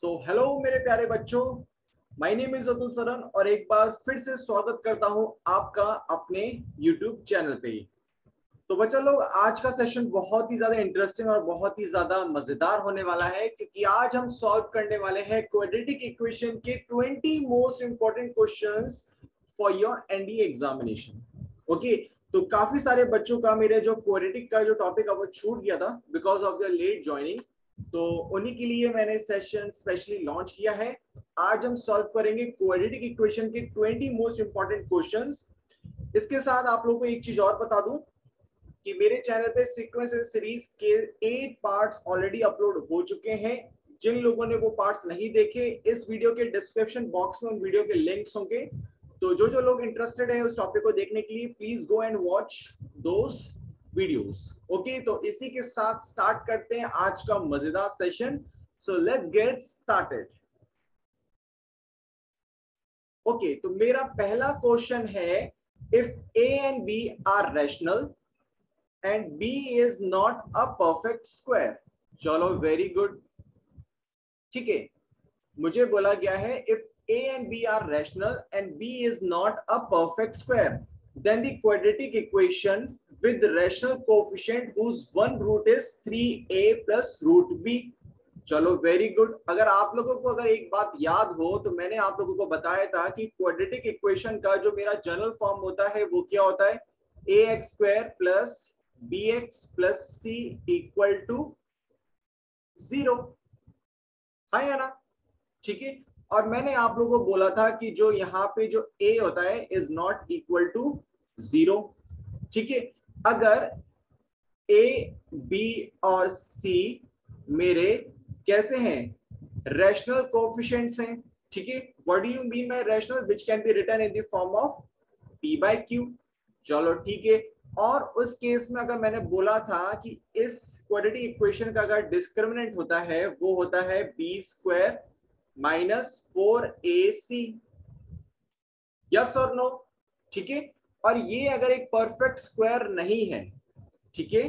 Hello मेरे प्यारे बच्चों, my name is Atul Saran और एक बार फिर से स्वागत करता हूं आपका अपने यूट्यूब चैनल पे। तो बच्चा लोग, आज का सेशन बहुत ही ज्यादा इंटरेस्टिंग और बहुत ही ज्यादा मजेदार होने वाला है, क्योंकि आज हम सॉल्व करने वाले हैं क्वाड्रेटिक इक्वेशन के 20 most important questions for your NDA examination. Okay, तो काफी सारे बच्चों का मेरे जो क्वाड्रेटिक का जो टॉपिक है वो छूट गया था because of the late joining, तो उन्हीं के लिए मैंने सेशन स्पेशली लॉन्च किया है। आज हम सॉल्व करेंगे क्वाड्रेटिक इक्वेशन के 20 मोस्ट इंपॉर्टेंट क्वेश्चंस। इसके साथ आप लोगों को एक चीज और बता दूं कि मेरे चैनल पे सीक्वेंस एंड सीरीज के 8 पार्ट्स ऑलरेडी अपलोड हो चुके हैं। जिन लोगों ने वो पार्ट्स नहीं देखे, इस वीडियो के डिस्क्रिप्शन बॉक्स में उन वीडियो के लिंक्स होंगे। तो जो लोग इंटरेस्टेड है उस टॉपिक को देखने के लिए please go and watch those videos. Okay, तो इसी के साथ स्टार्ट करते हैं आज का मजेदार session. So let's get started. Okay, तो मेरा पहला क्वेश्चन है, if A and B are rational and B is not a perfect square। चलो वेरी गुड, ठीक है। मुझे बोला गया है if A and B are rational and B is not a perfect square, then the quadratic equation with rational coefficient whose one root is 3A plus root B। चलो very good. अगर आप लोगों को अगर एक बात याद हो तो मैंने आप लोगों को बताया था कि क्वाड्रेटिक इक्वेशन का जो मेरा जनरल फॉर्म होता है वो क्या होता है, ax square plus bx plus c equal to 0, है या ना? ठीक है। और मैंने आप लोगों को बोला था कि जो यहाँ पे जो a होता है इज नॉट इक्वल टू 0। ठीक है। अगर a b और c मेरे कैसे हैं, रैशनल कोएफिशिएंट्स हैं। ठीक है। What do you mean by rational, which can be written in the form of p by q। चलो ठीक है। और उस केस में अगर मैंने बोला था कि इस क्वाड्रेटिक इक्वेशन का अगर डिस्क्रिमिनेंट होता है वो होता है B square minus 4ac, yes और नो। ठीक है। और ये अगर एक परफेक्ट स्क्वायर नहीं है, ठीक है,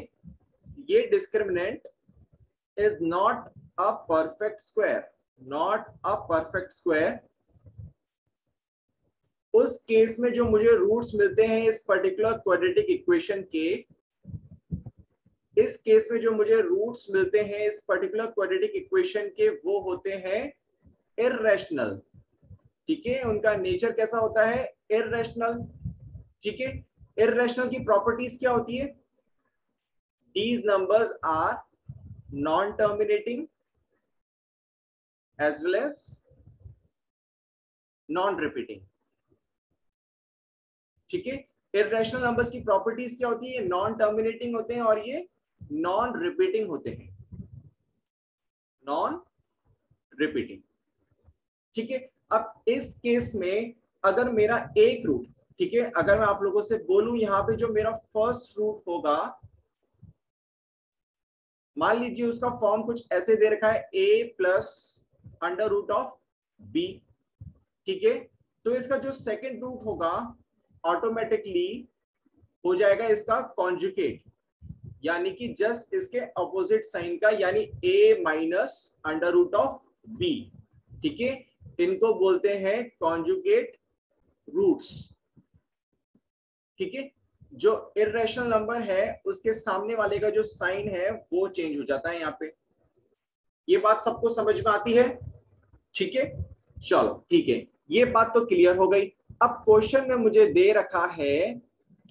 ये discriminant is not a perfect square, not a perfect square. उस केस में जो मुझे रूट्स मिलते हैं इस पर्टिकुलर क्वाड्रेटिक इक्वेशन के, इस केस में जो मुझे रूट्स मिलते हैं इस पर्टिकुलर क्वाड्रेटिक इक्वेशन के, वो होते हैं इररेशनल। ठीक है। उनका नेचर कैसा होता है, इररेशनल। ठीक है। इररेशनल की प्रॉपर्टीज क्या होती है, these numbers are non terminating as well as non repeating. ठीक है। इररेशनल नंबर्स की प्रॉपर्टीज क्या होती है, नॉन टर्मिनेटिंग होते हैं और ये नॉन रिपीटिंग होते हैं, नॉन रिपीटिंग। ठीक है। अब इस केस में अगर मेरा एक रूट, ठीक है, अगर मैं आप लोगों से बोलूं यहाँ पे जो मेरा फर्स्ट रूट होगा, मान लीजिए उसका फॉर्म कुछ ऐसे दे रखा है a plus under root of b। ठीक है। तो इसका जो सेकंड रूट होगा ऑटोमेटिकली हो जाएगा इसका कॉन्जुगेट, यानी कि जस्ट इसके अपोजिट साइन का, यानी a minus under root of b। ठीक है। इनको बोलते हैं कॉन्जुगेट रूट्स। ठीक है। जो इररेशनल नंबर है उसके सामने वाले का जो साइन है वो चेंज हो जाता है यहाँ पे। ये बात सबको समझ में आती है? ठीक है। चलो ठीक है, ये बात तो क्लियर हो गई। अब क्वेश्चन में मुझे दे रखा है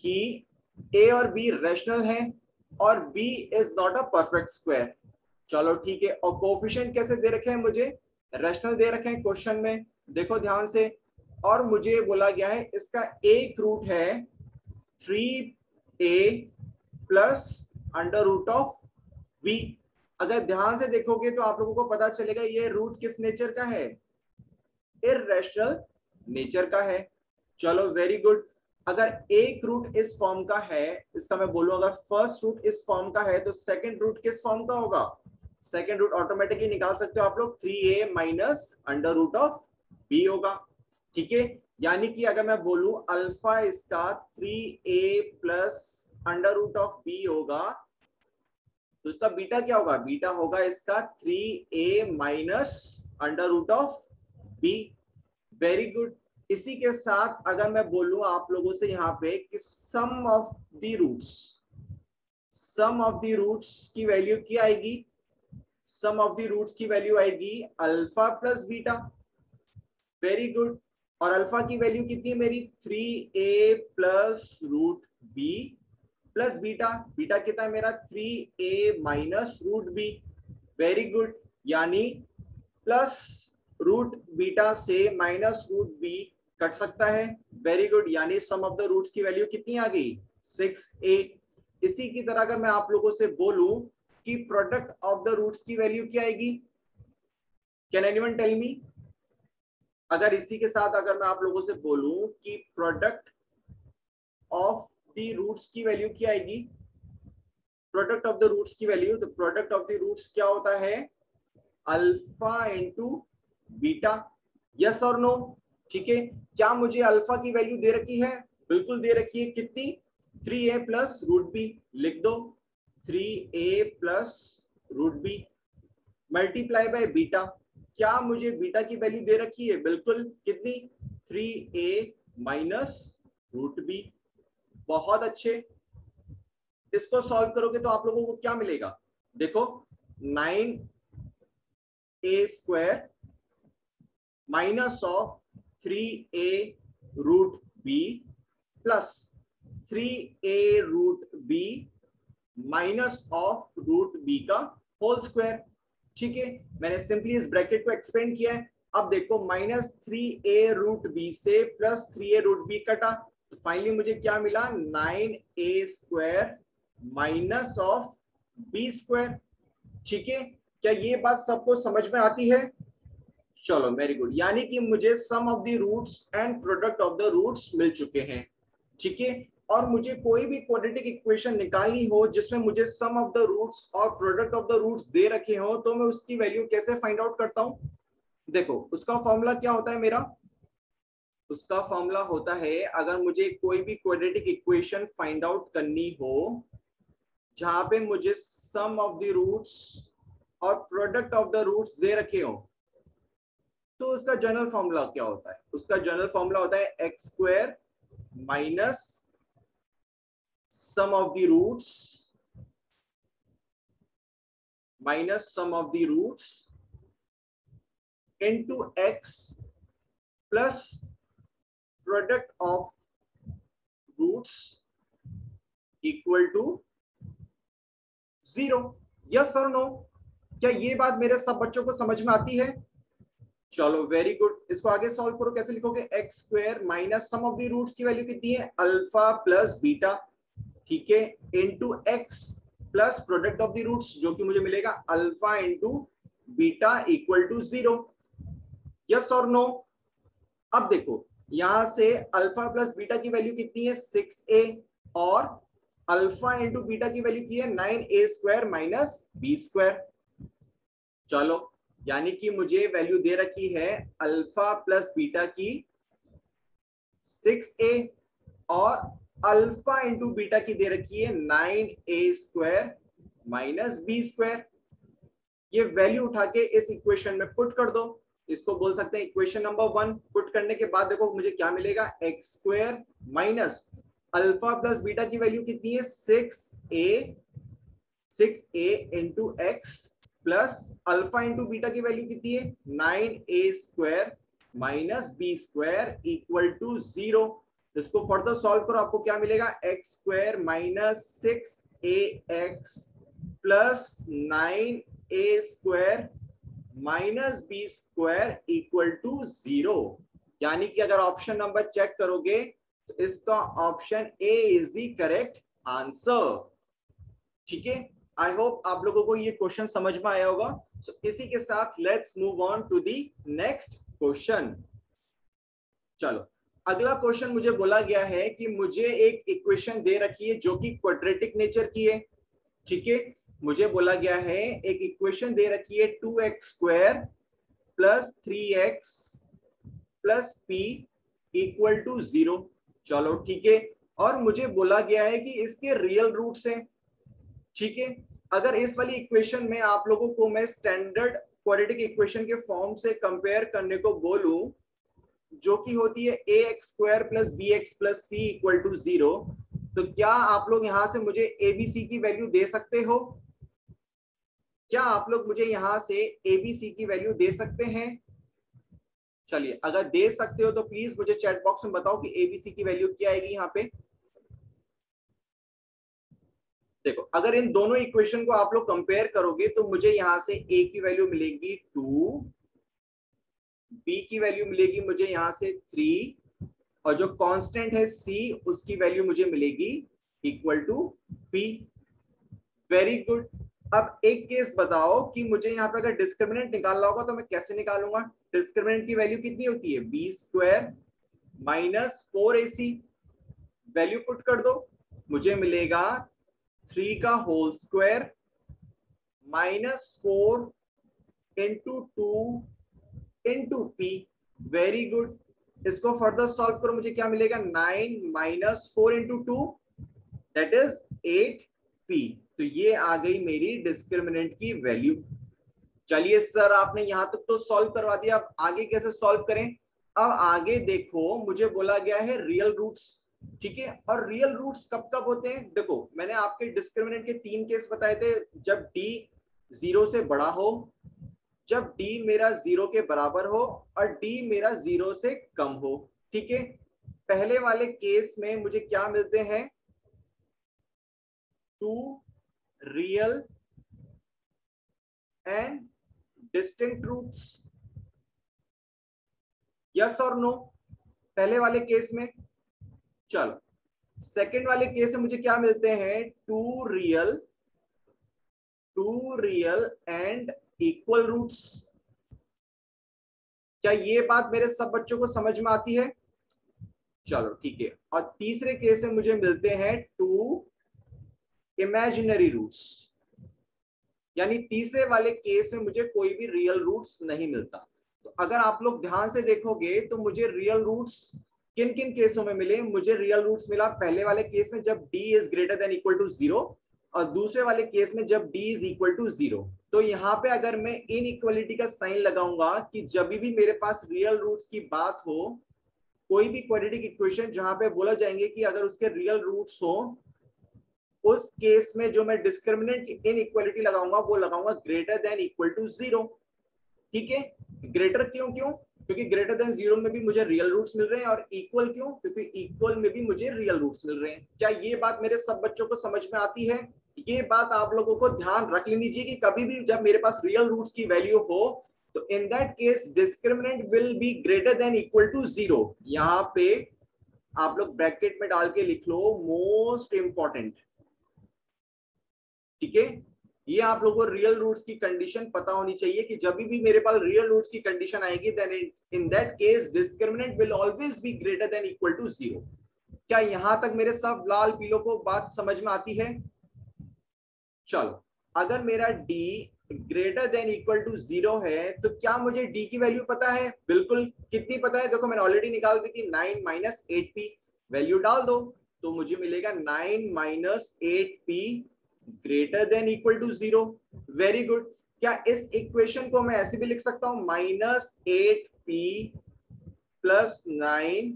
कि a और b रैशनल है और b is not a perfect square. चलो ठीक है। और कोएफिशिएंट कैसे दे रखे हैं, मुझे रैशनल दे रखे हैं क्वेश्चन में, देखो ध्यान से। और मुझे बोला गया है इसका एक रूट है 3a plus under root of b। अगर ध्यान से देखोगे तो आप लोगों को पता चलेगा ये रूट किस नेचर का है, इररेशनल नेचर का है। चलो वेरी गुड। अगर एक रूट इस फॉर्म का है, इसका मैं बोलूं अगर फर्स्ट रूट इस फॉर्म का है तो सेकंड रूट किस फॉर्म का होगा, सेकंड रूट ऑटोमेटिकली निकाल सकते हो आप लोग, 3a minus under root of b होगा। ठीक है। यानी कि अगर मैं बोलूं अल्फा इसका 3a plus under root of b होगा, तो इसका बीटा क्या होगा, बीटा होगा इसका 3a minus under root of B. Very good. इसी के साथ अगर मैं बोलूं आप लोगों से यहाँ पे कि सम ऑफ द रूट्स की वैल्यू क्या आएगी? सम ऑफ द रूट्स की वैल्यू आएगी alpha plus beta. Very good. और अल्फा की वैल्यू कितनी है मेरी? 3a plus root B plus beta. Beta कितना है मेरा? 3a minus root B. Very good. यानी प्लस रूट बीटा से माइनस रूट बी कट सकता है। Very good. यानी सम ऑफ द रूट्स की वैल्यू कितनी आ गई? 6a। इसी की तरह अगर मैं आप लोगों से बोलूं कि प्रोडक्ट ऑफ द रूट्स की वैल्यू क्या आएगी? Can anyone tell me? अगर इसी के साथ अगर मैं आप लोगों से बोलूं कि प्रोडक्ट ऑफ द रूट्स की वैल्यू क्या आएगी? प्रोडक्ट ऑफ द रूट्स की वैल्यू, तो प्रोडक्ट ऑफ द रूट्स क्या होता है? Alpha into beta. यस और नो? ठीक है। क्या मुझे अल्फा की वैल्यू दे रखी है? बिल्कुल दे रखी है। कितनी? 3a plus root B. लिख दो 3a plus root B multiply by beta. क्या मुझे बीटा की वैल्यू दे रखी है? बिल्कुल। कितनी? 3a minus root B. बहुत अच्छे। इसको सॉल्व करोगे तो आप लोगों को क्या मिलेगा? देखो 9a square minus of 3a root B plus 3a root B minus of root B का होल स्क्वायर। ठीक है। मैंने सिंपली इस ब्रैकेट को एक्सपेंड किया है। अब देखो माइनस 3a रूट बी से प्लस 3a रूट बी कटा, तो फाइनली मुझे क्या मिला? 9a square minus of B square. ठीक है। क्या ये बात सबको समझ में आती है? चलो वेरी गुड। यानी कि मुझे sum of the roots and product of the roots मिल चुके हैं। ठीक है। और मुझे कोई भी क्वाड्रेटिक इक्वेशन निकालनी हो जिसमें मुझे सम ऑफ द रूट्स और प्रोडक्ट ऑफ द रूट्स दे रखे हो, तो मैं उसकी वैल्यू कैसे फाइंड आउट करता हूं? देखो उसका फॉर्मूला क्या होता है मेरा? उसका फॉर्मूला होता है, अगर मुझे कोई भी क्वाड्रेटिक इक्वेशन फाइंड आउट करनी हो जहां पे मुझे सम ऑफ द रूट्स और प्रोडक्ट ऑफ द रूट्स दे रखे हो, तो उसका जनरल फॉर्मूला क्या होता है? उसका जनरल फॉर्मूला होता है X square minus sum of the roots minus sum of the roots into X plus product of roots equal to 0। Yes और नो? क्या ये बात मेरे सब बच्चों को समझ में आती है? चलो वेरी गुड। इसको आगे सॉल्व करो। कैसे लिखोगे? X square minus sum of the roots की वैल्यू कितनी है? Alpha plus beta. ठीक है। Into x plus product of the roots जो कि मुझे मिलेगा alpha into beta equal to 0। Yes और नो? अब देखो यहां से अल्फा प्लस बीटा की वैल्यू कितनी है? 6a। और अल्फा इंटू बीटा की वैल्यू की है 9a square minus B square. चलो यानी कि मुझे वैल्यू दे रखी है अल्फा प्लस बीटा की 6a और अल्फा इंटू बीटा की दे रखी है 9a square minus B square. ये वैल्यू उठा के इस इक्वेशन में पुट कर दो। इसको बोल सकते हैं इक्वेशन नंबर 1। पुट करने के बाद देखो मुझे क्या मिलेगा? X square minus alpha plus beta की वैल्यू कितनी है? 6a into x plus alpha into beta की वैल्यू कितनी है? 9a square minus B square equal to 0। इसको फर्दर सॉल्व करो। आपको क्या मिलेगा? एक्स स्क्वायर माइनस 6ax प्लस 9a square minus B square equal to 0। यानी कि अगर ऑप्शन नंबर चेक करोगे तो इसका option A is the correct answer. ठीक है। आई होप आप लोगों को ये क्वेश्चन समझ में आया होगा। So, इसी के साथ let's move on to the next question. चलो अगला क्वेश्चन मुझे बोला गया है कि मुझे एक इक्वेशन दे रखी है जो कि क्वाड्रेटिक नेचर की है। ठीक है। मुझे बोला गया है एक इक्वेशन दे रखी है 2x square plus 3x plus p equal to 0। चलो ठीक है। और मुझे बोला गया है कि इसके रियल रूट्स हैं। ठीक है। अगर इस वाली इक्वेशन में आप लोगों को मैं स्टैंडर्ड क्वाड्रेटिक इक्वेशन के फॉर्म से कंपेयर करने को बोलूं, जो कि होती है ax² plus bx plus c equal to 0, तो क्या आप लोग यहां से मुझे abc की वैल्यू दे सकते हो? क्या आप लोग मुझे यहां से abc की वैल्यू दे सकते हैं? चलिए, अगर दे सकते हो तो प्लीज मुझे चैट बॉक्स में बताओ कि abc की वैल्यू क्या आएगी यहाँ पे। देखो, अगर इन दोनों इक्वेशन को आप लोग कंपेयर करोगे तो मुझे यहां से a की वैल्यू मिलेगी 2, b की वैल्यू मिलेगी मुझे यहां से 3, और जो कांस्टेंट है c उसकी वैल्यू मुझे मिलेगी equal to p। Very good. अब एक केस बताओ कि मुझे यहाँ पे अगर डिस्क्रिमिनेंट निकालना होगा तो मैं कैसे निकालूंगा? डिस्क्रिमिनेंट की वैल्यू कितनी होती है? b² minus 4ac। Value put कर दो, मुझे मिलेगा 3 का whole square minus 4 into 2 into p। Very good. इसको फर्दर सॉल्व करो, मुझे क्या मिलेगा? 9 minus 4 into 2 that is 8p। तो ये आ गई मेरी डिस्क्रिमिनेंट की वैल्यू। चलिए सर, आपने यहां तक तो सॉल्व करवा दिया, अब आगे कैसे सॉल्व करें? अब आगे देखो, मुझे बोला गया है रियल रूट्स, ठीक है? और रियल रूट्स कब कब होते हैं? देखो, मैंने आपके डिस्क्रिमिनेंट के 3 केस बताए थे। जब d 0 से बड़ा हो, जब d मेरा 0 के बराबर हो, और d मेरा 0 से कम हो, ठीक है? पहले वाले केस में मुझे क्या मिलते हैं? 2 real and distinct roots. Yes और नो? पहले वाले केस में। चलो, सेकंड वाले केस में मुझे क्या मिलते हैं? 2 रियल एंड इक्वल रूट्स। क्या ये बात मेरे सब बच्चों को समझ में आती है? चलो ठीक है। और तीसरे केस में मुझे मिलते हैं 2 इमेजिनरी रूट्स, यानी तीसरे वाले केस में मुझे कोई भी रियल रूट्स नहीं मिलता। तो अगर आप लोग ध्यान से देखोगे तो मुझे रियल रूट्स किन किन केसों में मिले? मुझे रियल रूट्स मिला पहले वाले केस में जब d is greater than equal to 0, और दूसरे वाले केस में जब d इज इक्वल टू 0। तो यहाँ पे अगर मैं इनइक्वालिटी का साइन लगाऊंगा कि जब भी मेरे पास रियल रूट्स की बात हो, कोई भी क्वाड्रेटिक इक्वेशन जहां पे बोला जाएंगे कि अगर उसके रियल रूट्स हो, उस केस में जो मैं डिस्क्रिमिनेंट की इनइक्वालिटी लगाऊंगा वो लगाऊंगा ग्रेटर देन इक्वल टू 0, ठीक है? ग्रेटर क्यों? क्योंकि ग्रेटर देन 0 में भी मुझे रियल रूट्स मिल रहे हैं, और इक्वल क्यों? क्योंकि इक्वल में भी मुझे रियल रूट्स मिल रहे हैं। क्या ये बात मेरे सब बच्चों को समझ में आती है? ये बात आप लोगों को ध्यान रख लेनी चाहिए कि कभी भी जब मेरे पास रियल रूट्स की वैल्यू हो तो in that case discriminant will be greater than equal to 0। यहां पे आप लोग ब्रैकेट में डाल के लिख लो मोस्ट इंपॉर्टेंट, ठीक है? ये आप लोगों को रियल रूट्स की कंडीशन पता होनी चाहिए कि जब भी मेरे पास रियल रूट्स की कंडीशन आएगी then in that case discriminant will always be greater than equal to 0। क्या यहां तक मेरे सब लाल पीलों को बात समझ में आती है? चलो, अगर मेरा d greater than equal to 0 है तो क्या मुझे d की वैल्यू पता है? बिल्कुल। कितनी पता है? देखो, मैंने ऑलरेडी निकाल दी थी, 9 माइनस 8p। वैल्यू डाल दो तो मुझे मिलेगा 9 minus 8p greater than equal to 0। Very good. क्या इस इक्वेशन को मैं ऐसे भी लिख सकता हूं? Minus 8p plus 9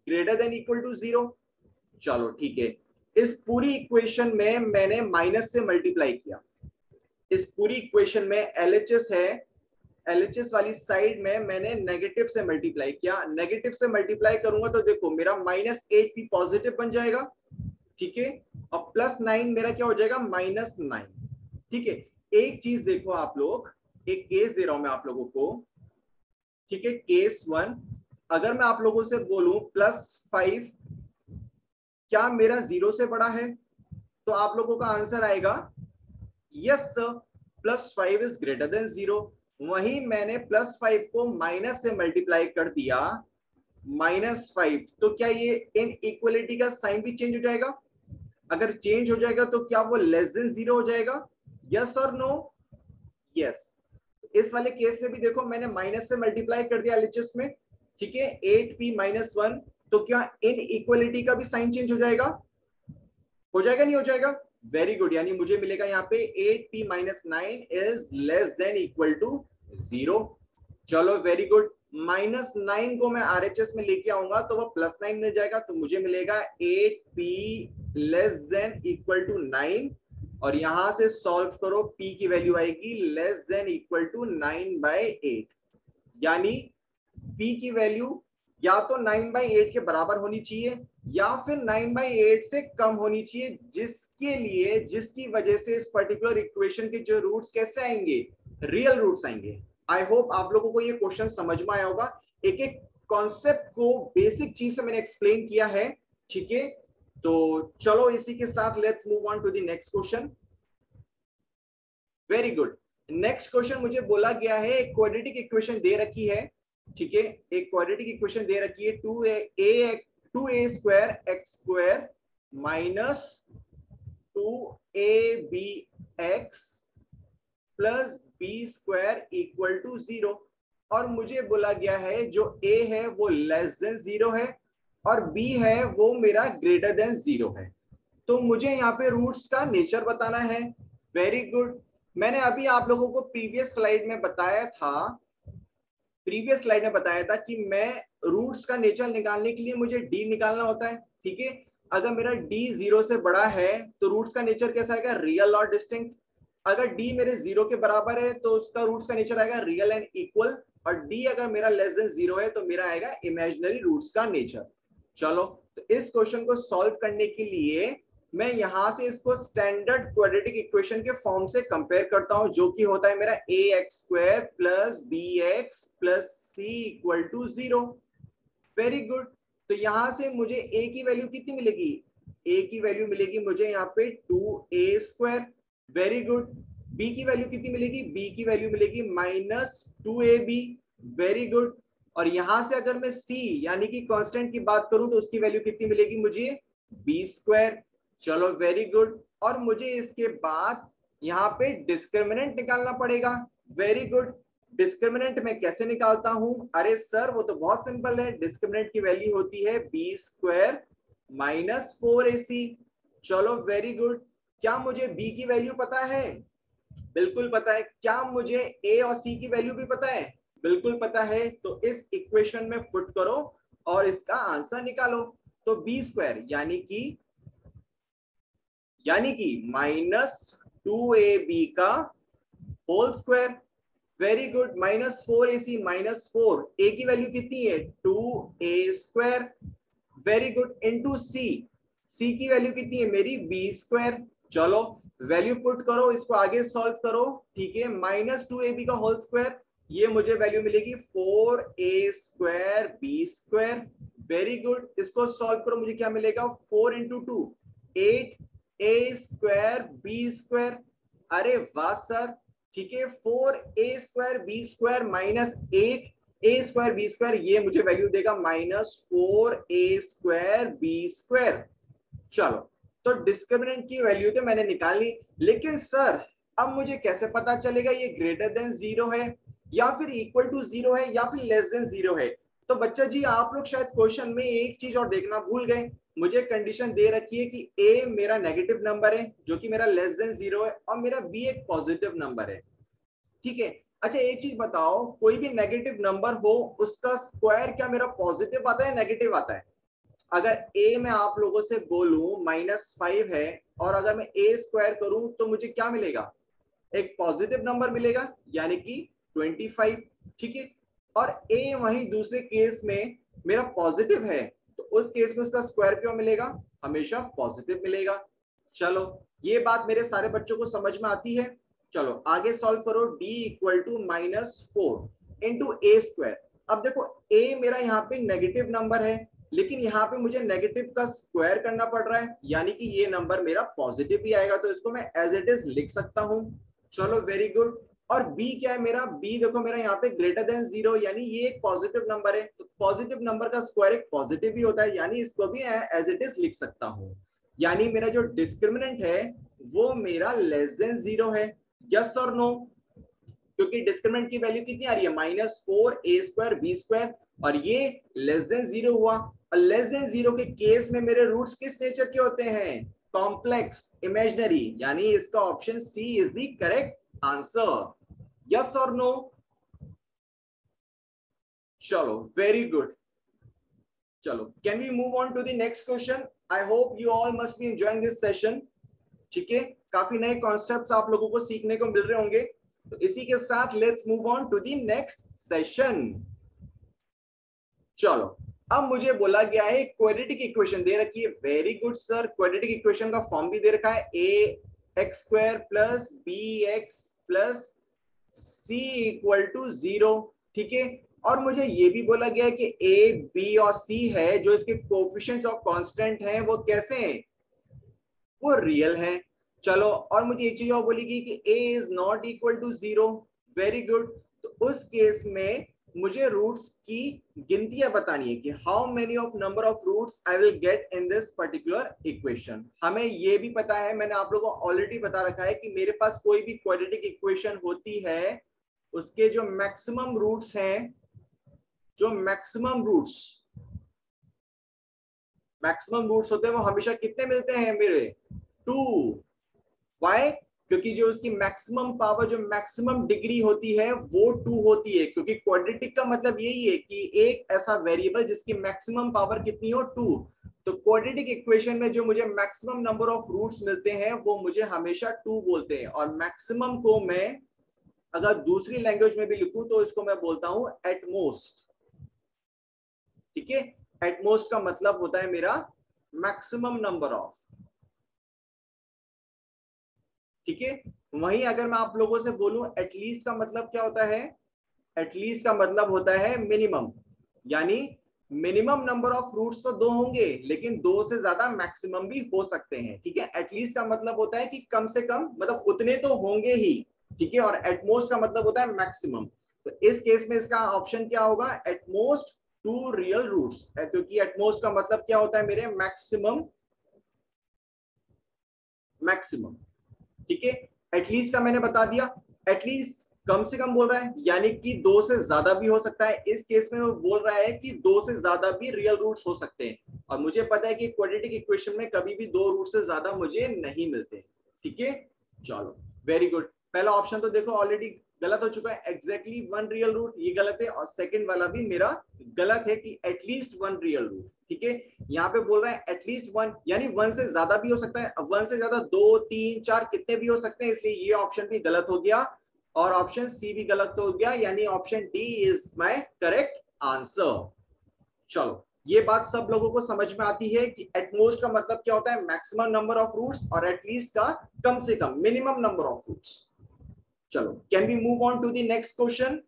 greater than equal to 0। चलो ठीक है। इस पूरी इक्वेशन में मैंने माइनस से मल्टीप्लाई किया। इस पूरी इक्वेशन में LHS है, LHS वाली साइड में मैंने नेगेटिव से मल्टीप्लाई किया। नेगेटिव से मल्टीप्लाई करूंगा तो देखो मेरा माइनस 8p पॉजिटिव बन जाएगा, ठीक है? और प्लस 9 मेरा क्या हो जाएगा? माइनस 9, ठीक है? एक चीज देखो आप लोग, एक केस दे रहा हूं मैं आप लोगों को, ठीक है? केस 1, अगर मैं आप लोगों से बोलूं +5 क्या मेरा 0 से बड़ा है? तो आप लोगों का आंसर आएगा yes sir, +5 is greater then 0। वहीं मैंने +5 को माइनस से मल्टीप्लाई कर दिया, -5, तो क्या ये इनइक्वालिटी का साइन भी चेंज हो जाएगा? अगर चेंज हो जाएगा तो क्या वो लेस देन 0 हो जाएगा? यस और नो? यस। इस वाले केस में भी देखो मैंने माइनस से मल्टीप्लाई कर दिया LHS में, ठीक है? 8p माइनस 1, तो क्या इनइक्वालिटी का भी साइन चेंज हो जाएगा? हो जाएगा नहीं हो जाएगा? वेरी गुड, यानी मुझे मिलेगा यहाँ पे 8p minus 9 is less than equal to 0। चलो वेरी गुड, -9 को मैं RHS में लेके आऊंगा तो वो +9 मिल जाएगा, तो मुझे मिलेगा 8p less than equal to 9, और यहां से सॉल्व करो, p की वैल्यू आएगी लेस देन इक्वल टू 9/8, यानी p की वैल्यू या तो 9/8 के बराबर होनी चाहिए या फिर 9/8 से कम होनी चाहिए, जिसकी वजह से इस पर्टिकुलर इक्वेशन के जो रूट्स कैसे आएंगे, रियल रूट्स आएंगे। आई होप आप लोगों को ये क्वेश्चन समझ में आया होगा, एक एक कॉन्सेप्ट को बेसिक चीज से मैंने एक्सप्लेन किया है, ठीक है। तो चलो इसी के साथ let's move on to the next question. Very good, next question मुझे बोला गया है एक क्वाड्रेटिक इक्वेशन दे रखी है, ठीक है, एक क्वाड्रेटिक इक्वेशन दे रखी है 2a square x square minus 2abx plus b square equal to 0, और मुझे बोला गया है जो a है वो लेस देन 0 है और b है वो मेरा ग्रेटर देन 0 है। तो मुझे यहाँ पे रूट्स का नेचर बताना है। वेरी गुड, मैंने अभी आप लोगों को प्रीवियस स्लाइड में बताया था कि मैं रूट्स का नेचर निकालने के लिए मुझे d निकालना होता है, ठीक है। अगर मेरा d 0 से बड़ा है तो रूट्स का नेचर कैसा आएगा, रियल और डिस्टिंक्ट। अगर d मेरे 0 के बराबर है तो उसका रूट्स का नेचर आएगा रियल एंड इक्वल, और d अगर मेरा लेस देन 0 है तो मेरा आएगा इमेजिनरी रूट्स का नेचर। चलो, तो इस क्वेश्चन को सॉल्व करने के लिए मैं यहां से इसको स्टैंडर्ड क्वाड्रेटिक इक्वेशन के फॉर्म से कंपेयर करता हूं, जो कि होता है मेरा ax square plus bx plus c equal to 0। Very good, तो यहां से मुझे a की वैल्यू कितनी मिलेगी, a की वैल्यू मिलेगी मुझे यहाँ पे 2a square. Very good, b की वैल्यू कितनी मिलेगी, b की वैल्यू मिलेगी -2ab। वेरी गुड, और यहां से अगर मैं c यानी कि कांस्टेंट की बात करूं तो उसकी वैल्यू कितनी मिलेगी मुझे, b स्क्वायर। चलो वेरी गुड, और मुझे इसके बाद यहाँ पे डिस्क्रिमिनेंट निकालना पड़ेगा। वेरी गुड, डिस्क्रिमिनेंट में कैसे निकालता हूं, अरे सर वो तो बहुत सिंपल है, डिस्क्रिमिनेंट की वैल्यू होती है b स्क्वायर माइनस 4ac। चलो वेरी गुड, क्या मुझे b की वैल्यू पता है, बिल्कुल पता है। क्या मुझे a और c की वैल्यू भी पता है, बिल्कुल पता है। तो इस इक्वेशन में पुट करो और इसका आंसर निकालो। तो b स्क्वायर यानी कि -2ab का whole square. Very good, -4ac -4, a की वैल्यू कितनी है 2a square. Very good, into c की वैल्यू कितनी है मेरी b स्क्वायर। चलो वैल्यू पुट करो, इसको आगे सॉल्व करो, ठीक है। -2ab का होल स्क्वायर, ये मुझे वैल्यू मिलेगी 4a square b square. Very good, इसको सॉल्व करो, मुझे क्या मिलेगा 4 into 2 8a square b square. अरे वाह सर, ठीक है। 4a square b square minus 8a square b square, ये मुझे वैल्यू देगा -4a स्क्वायर b स्क्वायर। चलो, तो डिस्क्रिमिनेंट की वैल्यू तो मैंने निकाल ली, लेकिन सर अब मुझे कैसे पता चलेगा ये ग्रेटर देन 0 है या फिर इक्वल टू 0 है या फिर लेस देन 0 है। तो बच्चा जी आप लोग शायद क्वेश्चन में एक चीज और देखना भूल गए, मुझे कंडीशन दे रखी है कि a मेरा नेगेटिव नंबर है जो कि मेरा लेस देन 0 है, और मेरा b एक पॉजिटिव नंबर है, ठीक है। अच्छा एक चीज बताओ, कोई भी नेगेटिव नंबर हो उसका स्क्वायर क्या मेरा पॉजिटिव आता है नेगेटिव आता है। अगर a में आप लोगों से बोलूं -5 है और अगर मैं a स्क्वायर करूं तो मुझे क्या मिलेगा, एक पॉजिटिव नंबर मिलेगा यानी कि 25, ठीक है। और a वहीं दूसरे केस में मेरा पॉजिटिव है तो उस केस में उसका स्क्वायर क्यों मिलेगा, हमेशा पॉजिटिव मिलेगा। चलो ये बात मेरे सारे बच्चों को समझ में आती है। चलो आगे सॉल्व करो, d equal to -4 into a square. अब देखो a मेरा यहाँ पे नेगेटिव नंबर है, लेकिन यहाँ पे मुझे नेगेटिव का स्क्वायर करना पड़ रहा है, यानी कि ये नंबर मेरा पॉजिटिव भी आएगा, तो इसको मैं एज इट इज लिख सकता हूँ। चलो वेरी गुड, और b क्या है मेरा, b देखो मेरा यहाँ पे ग्रेटर देन 0, यानी ये एक पॉजिटिव नंबर है, तो पॉजिटिव नंबर का स्क्वायर एक पॉजिटिव भी होता है, यानी इसको भी एज इट इज लिख सकता हूँ। यानी मेरा जो डिस्क्रिमिनेंट है वो मेरा लेस देन 0 है, यस और नो। क्योंकि डिस्क्रिमिनेंट की वैल्यू कितनी आ रही है -4a स्क्वायर b स्क्वायर, और ये लेस देन 0 हुआ, और लेस देन 0 के केस में मेरे रूट्स किस नेचर के होते हैं, कॉम्प्लेक्स, इमेजिनरी, यानी इसका option C is the correct answer. Yes और नो? चलो वेरी गुड। चलो can we move on to the next question? I hope you all must be enjoying this session. ठीक है, काफी नए कॉन्सेप्ट्स आप लोगों को सीखने को मिल रहे होंगे। तो इसी के साथ let's move on to the next session. चलो अब मुझे बोला गया है क्वाड्रेटिक इक्वेशन दे रखी है। Very good sir, quadratic equation का फॉर्म भी दे रखा है, a x square plus b x plus c equal to 0। ठीक है, और मुझे ये भी बोला गया है कि ए बी और सी है जो इसके कोएफिशिएंट्स और कांस्टेंट हैं वो कैसे हैं, वो रियल हैं। चलो, और मुझे एक चीज और बोली गई कि a is not equal to 0। Very good. तो उस केस में मुझे रूट्स की गिनतियां बतानी है कि how many of number of roots I will get in this particular equation. हमें ये भी पता है, मैंने आप लोगों को ऑलरेडी बता रखा है कि मेरे पास कोई भी क्वाड्रेटिक इक्वेशन होती है उसके जो मैक्सिमम रूट्स हैं, जो मैक्सिमम रूट्स होते हैं वो हमेशा कितने मिलते हैं मेरे? 2। वाई? क्योंकि जो उसकी मैक्सिमम पावर, जो मैक्सिमम डिग्री होती है वो 2 होती है, क्योंकि क्वाड्रेटिक का मतलब यही है कि एक ऐसा वेरिएबल जिसकी मैक्सिमम पावर कितनी हो, 2। तो क्वाड्रेटिक इक्वेशन में जो मुझे मैक्सिमम नंबर ऑफ रूट्स मिलते हैं वो मुझे हमेशा 2 बोलते हैं। और मैक्सिमम को मैं अगर दूसरी लैंग्वेज में भी लिखूं तो इसको मैं बोलता हूं एटमोस्ट। ठीक है, एटमोस्ट का मतलब होता है मेरा मैक्सिमम नंबर ऑफ। ठीक है, वहीं अगर मैं आप लोगों से बोलूं एटलीस्ट का मतलब क्या होता है? एटलीस्ट का मतलब होता है मिनिमम, यानी मिनिमम नंबर ऑफ रूट्स तो 2 होंगे लेकिन 2 से ज्यादा मैक्सिमम भी हो सकते हैं। ठीक है, एटलीस्ट का मतलब होता है कि कम से कम, मतलब उतने तो होंगे ही। ठीक है, और एटमोस्ट का मतलब होता है मैक्सिमम। तो इस केस में इसका ऑप्शन क्या होगा? एटमोस्ट 2 रियल रूट्स, क्योंकि एटमोस्ट का मतलब क्या होता है मेरे? मैक्सिमम। मैक्सिमम। ठीक है, एटलीस्ट का मैंने बता दिया। एटलीस्ट कम से कम बोल रहा है, यानी कि 2 से ज्यादा भी हो सकता है। इस केस में वो बोल रहा है कि 2 से ज्यादा भी रियल रूट्स हो सकते हैं, और मुझे पता है कि क्वाड्रेटिक इक्वेशन में कभी भी 2 रूट से ज्यादा मुझे नहीं मिलते। ठीक है, चलो वेरी गुड। पहला ऑप्शन तो देखो ऑलरेडी गलत हो चुका है, एग्जैक्टली 1 रियल रूट, ये गलत है। और सेकंड वाला भी मेरा गलत है कि एटलीस्ट 1 रियल रूट। ठीक है, यहाँ पे बोल रहा है एटलीस्ट 1, यानी 1 से ज्यादा भी हो सकता है। अब 1 से ज्यादा 2 3 4 कितने भी हो सकते हैं, इसलिए ये ऑप्शन भी गलत हो गया और ऑप्शन सी भी गलत हो गया, यानी option d is my correct answer. चलो, ये बात सब लोगों को समझ में आती है कि एटमोस्ट का मतलब क्या होता है? मैक्सिमम नंबर ऑफ रूट्स, और एटलीस्ट का कम से कम, मिनिमम नंबर ऑफ रूट्स। चलो can we move on to the next question?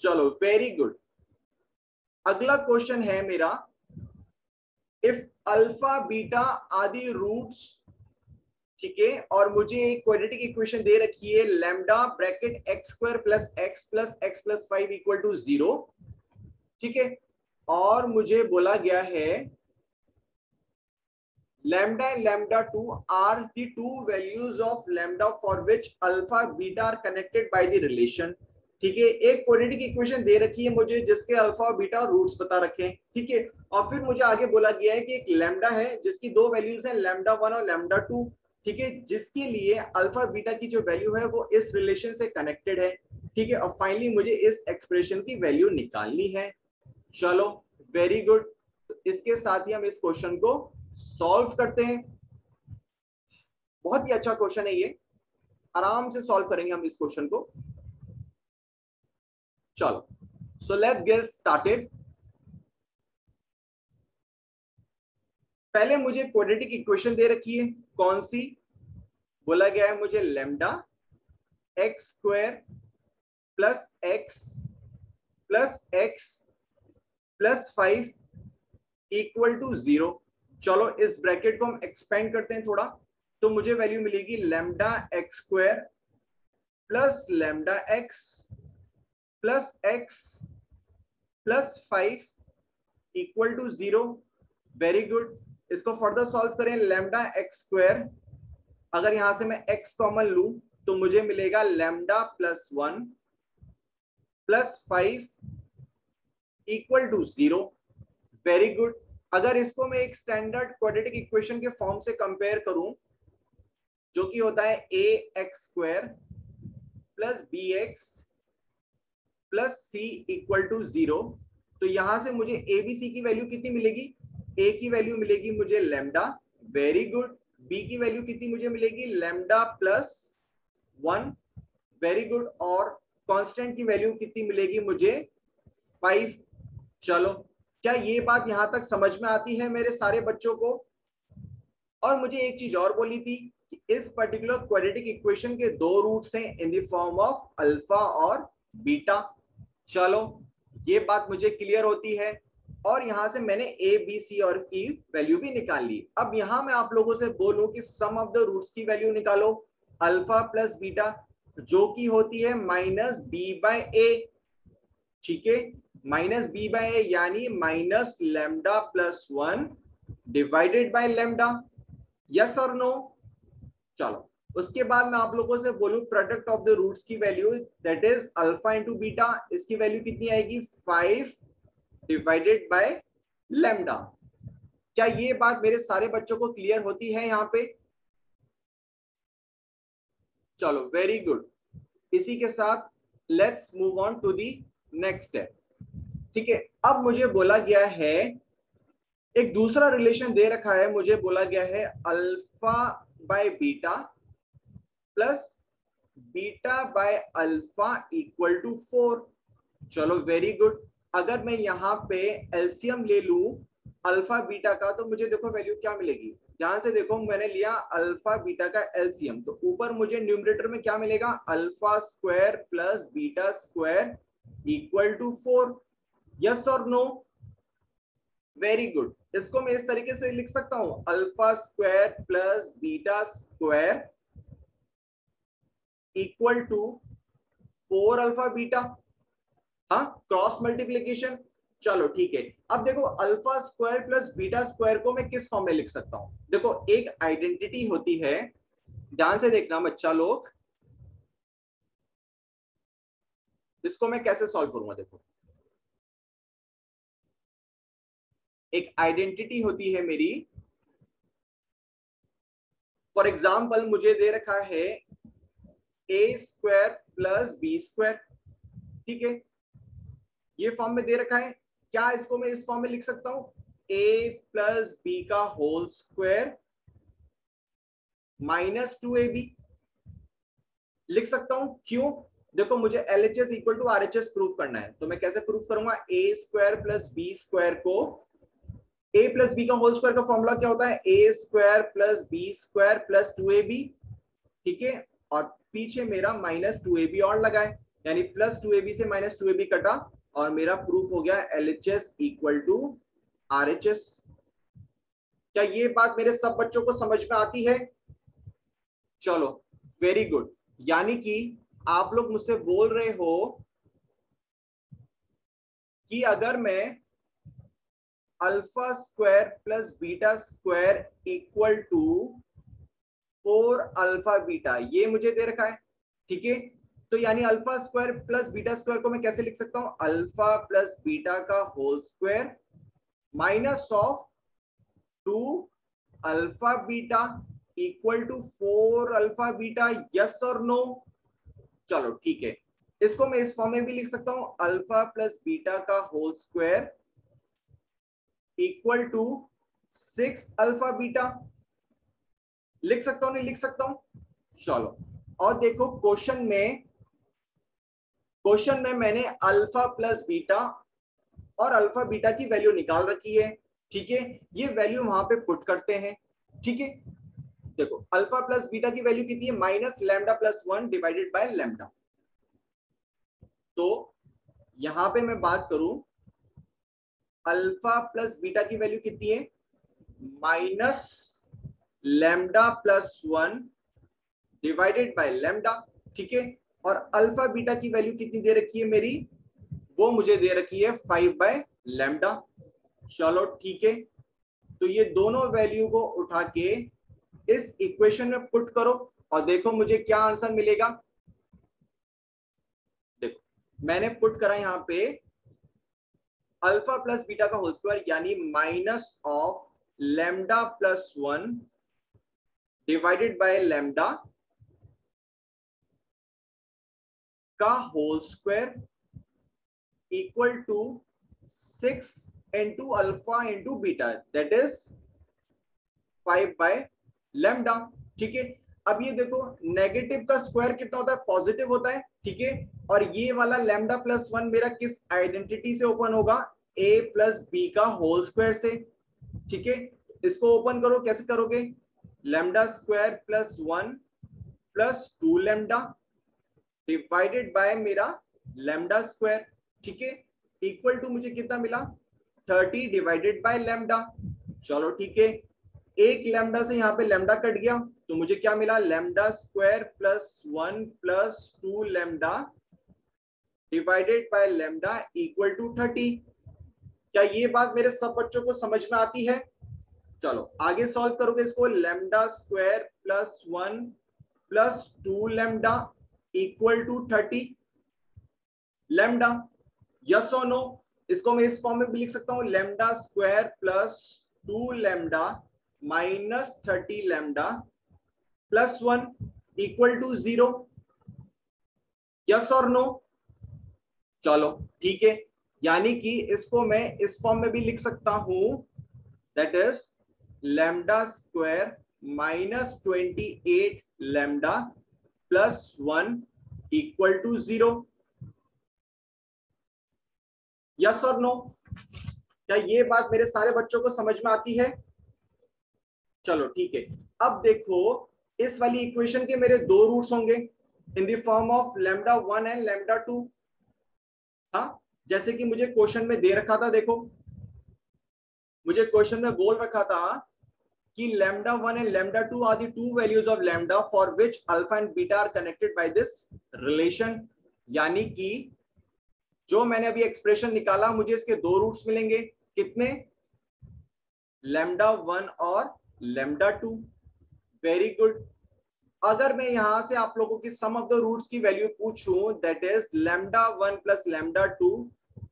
चलो वेरी गुड। अगला क्वेश्चन है मेरा, इफ अल्फा बीटा आदि रूट्स, ठीक है, और मुझे एक क्वाड्रेटिक इक्वेशन दे रखी है, lambda bracket X square plus X plus 5 equal to 0। ठीक है, और मुझे बोला गया है lambda and lambda 2 are the two values of lambda for which alpha beta are connected by the relation। ठीक है, एक क्वाड्रेटिक इक्वेशन दे रखी है मुझे जिसके अल्फा और बीटा रूट्स बता रखे हैं। ठीक है, और फिर मुझे आगे बोला गया है कि एक लैम्डा है जिसकी 2 वैल्यूज हैं, लैम्डा 1 और लैम्डा 2। ठीक है, जिसके लिए अल्फा बीटा की जो वैल्यू है वो इस रिलेशन से कनेक्टेड है। ठीक है, और फाइनली मुझे इस एक्सप्रेशन की वैल्यू निकालनी है। चलो वेरी गुड। तो इसके साथ ही हम इस क्वेश्चन को सॉल्व करते हैं। बहुत ही अच्छा क्वेश्चन है ये, आराम से सॉल्व करेंगे हम इस क्वेश्चन को। चलो, सो लेट्स गेट स्टार्टेड। पहले मुझे क्वाड्रेटिक इक्वेशन दे रखी है, कौन सी? बोला गया है मुझे lambda X square plus X plus 5 equal to 0। चलो इस ब्रैकेट को हम एक्सपेंड करते हैं थोड़ा, तो मुझे वैल्यू मिलेगी lambda X square plus lambda X plus 5 equal to 0। Very good. इसको फर्दर सॉल्व करें, लैम्डा एक्स स्क्वायर, अगर यहां से मैं x कॉमन लूं तो मुझे मिलेगा lambda plus 1 plus 5 equal to 0। Very good. अगर इसको मैं एक स्टैंडर्ड क्वाड्रेटिक इक्वेशन के फॉर्म से कंपेयर करूं, जो कि होता है ax² plus bx plus c equal to 0, तो यहां से मुझे abc की वैल्यू कितनी मिलेगी? a की वैल्यू मिलेगी मुझे लैम्डा, वेरी गुड। b की वैल्यू कितनी मुझे मिलेगी? Lambda plus 1, very good. और कांस्टेंट की वैल्यू कितनी मिलेगी मुझे? 5। चलो, क्या ये बात यहां तक समझ में आती है मेरे सारे बच्चों को? और मुझे एक चीज और बोली थी कि इस पर्टिकुलर क्वाड्रेटिक इक्वेशन के दो रूट्स हैं इन द फॉर्म ऑफ अल्फा और बीटा। चलो, ये बात मुझे क्लियर होती है। और यहां से मैंने ए बी सी और की वैल्यू भी निकाल ली। अब यहां मैं आप लोगों से बोलूं कि सम ऑफ द रूट्स की वैल्यू निकालो, अल्फा प्लस बीटा, जो की होती है माइनस बी बाय ए। ठीक है, माइनस बी बाय ए यानी minus lambda plus 1 divided by lambda. Yes और नो? चलो, उसके बाद मैं आप लोगों से बोलूं प्रोडक्ट ऑफ द रूट्स की value, that is alpha into beta, इसकी वैल्यू कितनी आएगी? 5 डिवाइडेड बाय लैम्डा। क्या ये बात मेरे सारे बच्चों को क्लियर होती है यहां पे? चलो, वेरी गुड। इसी के साथ let's move on to the next step. ठीक है, अब मुझे बोला गया है, एक दूसरा रिलेशन दे रखा है, मुझे बोला गया है alpha by beta plus beta by alpha equal to 4। चलो, वेरी गुड। अगर मैं यहाँ पे एलसीएम ले लूं अल्फा बीटा का, तो मुझे देखो वैल्यू क्या मिलेगी। ध्यान से देखो, मैंने लिया अल्फा बीटा का एलसीएम, तो ऊपर मुझे न्यूमरेटर में क्या मिलेगा? Alpha square plus beta square equal to 4। Yes और नो? Very good. इसको मैं इस तरीके से लिख सकता हूं, alpha square plus beta square equal to 4 alpha beta. हाँ, क्रॉस मल्टीप्लीकेशन। चलो ठीक है। अब देखो, alpha square plus beta square को मैं किस फॉर्म में लिख सकता हूं? देखो, एक आइडेंटिटी होती है, ध्यान से देखना बच्चा लोग, इसको मैं कैसे सॉल्व करूंगा। देखो, एक आइडेंटिटी होती है मेरी, फॉर एग्जाम्पल मुझे दे रखा है a square plus b square. ठीक है, ये फॉर्म में दे रखा है। क्या इसको मैं इस फॉर्म में लिख सकता हूं? ए प्लस बी का होल स्क्वायर माइनस 2ab लिख सकता हूं। क्यों? देखो, मुझे LHS equal to RHS prove करना है, तो मैं कैसे प्रूव करूंगा? A square plus b square को, ए प्लस बी का होल स्क्वायर का फॉर्मूला क्या होता है? A square plus b square plus 2ab। ठीक है, और पीछे मेरा माइनस 2ab और लगा है, यानी प्लस 2ab से माइनस 2ab कटा, और मेरा प्रूफ हो गया LHS इक्वल टू RHS। क्या ये बात मेरे सब बच्चों को समझ में आती है? चलो, वेरी गुड। यानी कि आप लोग मुझसे बोल रहे हो कि अगर मैं alpha square plus beta square equal to 4 alpha beta, ये मुझे दे रखा है। ठीक है, तो यानी alpha square plus beta square को मैं कैसे लिख सकता हूं? अल्फा प्लस बीटा का whole square minus of 2 alpha beta equal to 4 alpha beta. Yes और नो? चलो ठीक है, इसको मैं इस फॉर्म में भी लिख सकता हूं, अल्फा प्लस बीटा का whole square equal to 6 alpha beta. लिख सकता हूं, नहीं लिख सकता हूं? चलो, और देखो क्वेश्चन में मैंने अल्फा प्लस बीटा और अल्फा बीटा की वैल्यू निकाल रखी है। ठीक है, ये वैल्यू वहां पे पुट करते हैं। ठीक है, देखो, अल्फा प्लस बीटा की वैल्यू कितनी है? Minus lambda plus 1 divided by lambda. तो यहां पे मैं बात करूं, अल्फा प्लस बीटा की वैल्यू कितनी है? Minus lambda plus 1 divided by lambda. ठीक है, और अल्फा बीटा की वैल्यू कितनी दे रखी है मेरी? वो मुझे दे रखी है 5 बाय लैम्डा। चलो ठीक है, तो ये दोनों वैल्यू को उठा के इस इक्वेशन में पुट करो, और देखो मुझे क्या आंसर मिलेगा। देखो, मैंने पुट करा यहां पे अल्फा प्लस बीटा का होल स्क्वायर यानी minus of lambda plus 1 divided by lambda का whole square equal to 6 into alpha into beta that is 5 by lambda. ठीक है, अब ये देखो नेगेटिव का स्क्वायर कितना होता है, पॉजिटिव होता है। ठीक है, और ये वाला लैम्डा प्लस 1 मेरा किस आइडेंटिटी से ओपन होगा, a प्लस बी का होल स्क्वायर से। ठीक है, इसको ओपन करो, कैसे करोगे, lambda square plus 1 plus 2 lambda divided bye मेरा लैम्डा स्क्वायर। ठीक है, इक्वल टू मुझे कितना मिला, 30 डिवाइडेड बाय लैम्डा। चलो ठीक है, एक लैम्डा से यहाँ पे लैम्डा कट गया तो मुझे क्या मिला, lambda square plus 1 plus 2 lambda divided by lambda equal to 30। क्या ये बात मेरे सब बच्चों को समझ में आती है? चलो आगे सॉल्व करोगे इसको, lambda square plus 1 plus 2 lambda equal to 30 lambda. Yes और नो? इसको मैं इस फॉर्म में भी लिख सकता हूं, lambda square plus 2 lambda minus 30 lambda plus 1 equal to 0। Yes और नो? चलो ठीक है, यानी कि इसको मैं इस फॉर्म में भी लिख सकता हूं, that is lambda square minus 28 lambda plus 1 equal to 0। Yes और नो? क्या ये बात मेरे सारे बच्चों को समझ में आती है? चलो ठीक है, अब देखो इस वाली इक्वेशन के मेरे दो रूट्स होंगे इन the form of lambda 1 and lambda 2। हाँ, जैसे कि मुझे क्वेश्चन में दे रखा था, देखो मुझे क्वेश्चन में बोल रखा था कि lambda 1 and lambda 2 are the two values of lambda for which alpha and beta are connected by this relation. यानी कि जो मैंने अभी एक्सप्रेशन निकाला, मुझे इसके दो रूट्स मिलेंगे, कितने, लैम्डा 1 और लैम्डा 2। Very good. अगर मैं यहां से आप लोगों की सम ऑफ द रूट्स की वैल्यू पूछूं, that is lambda 1 plus lambda 2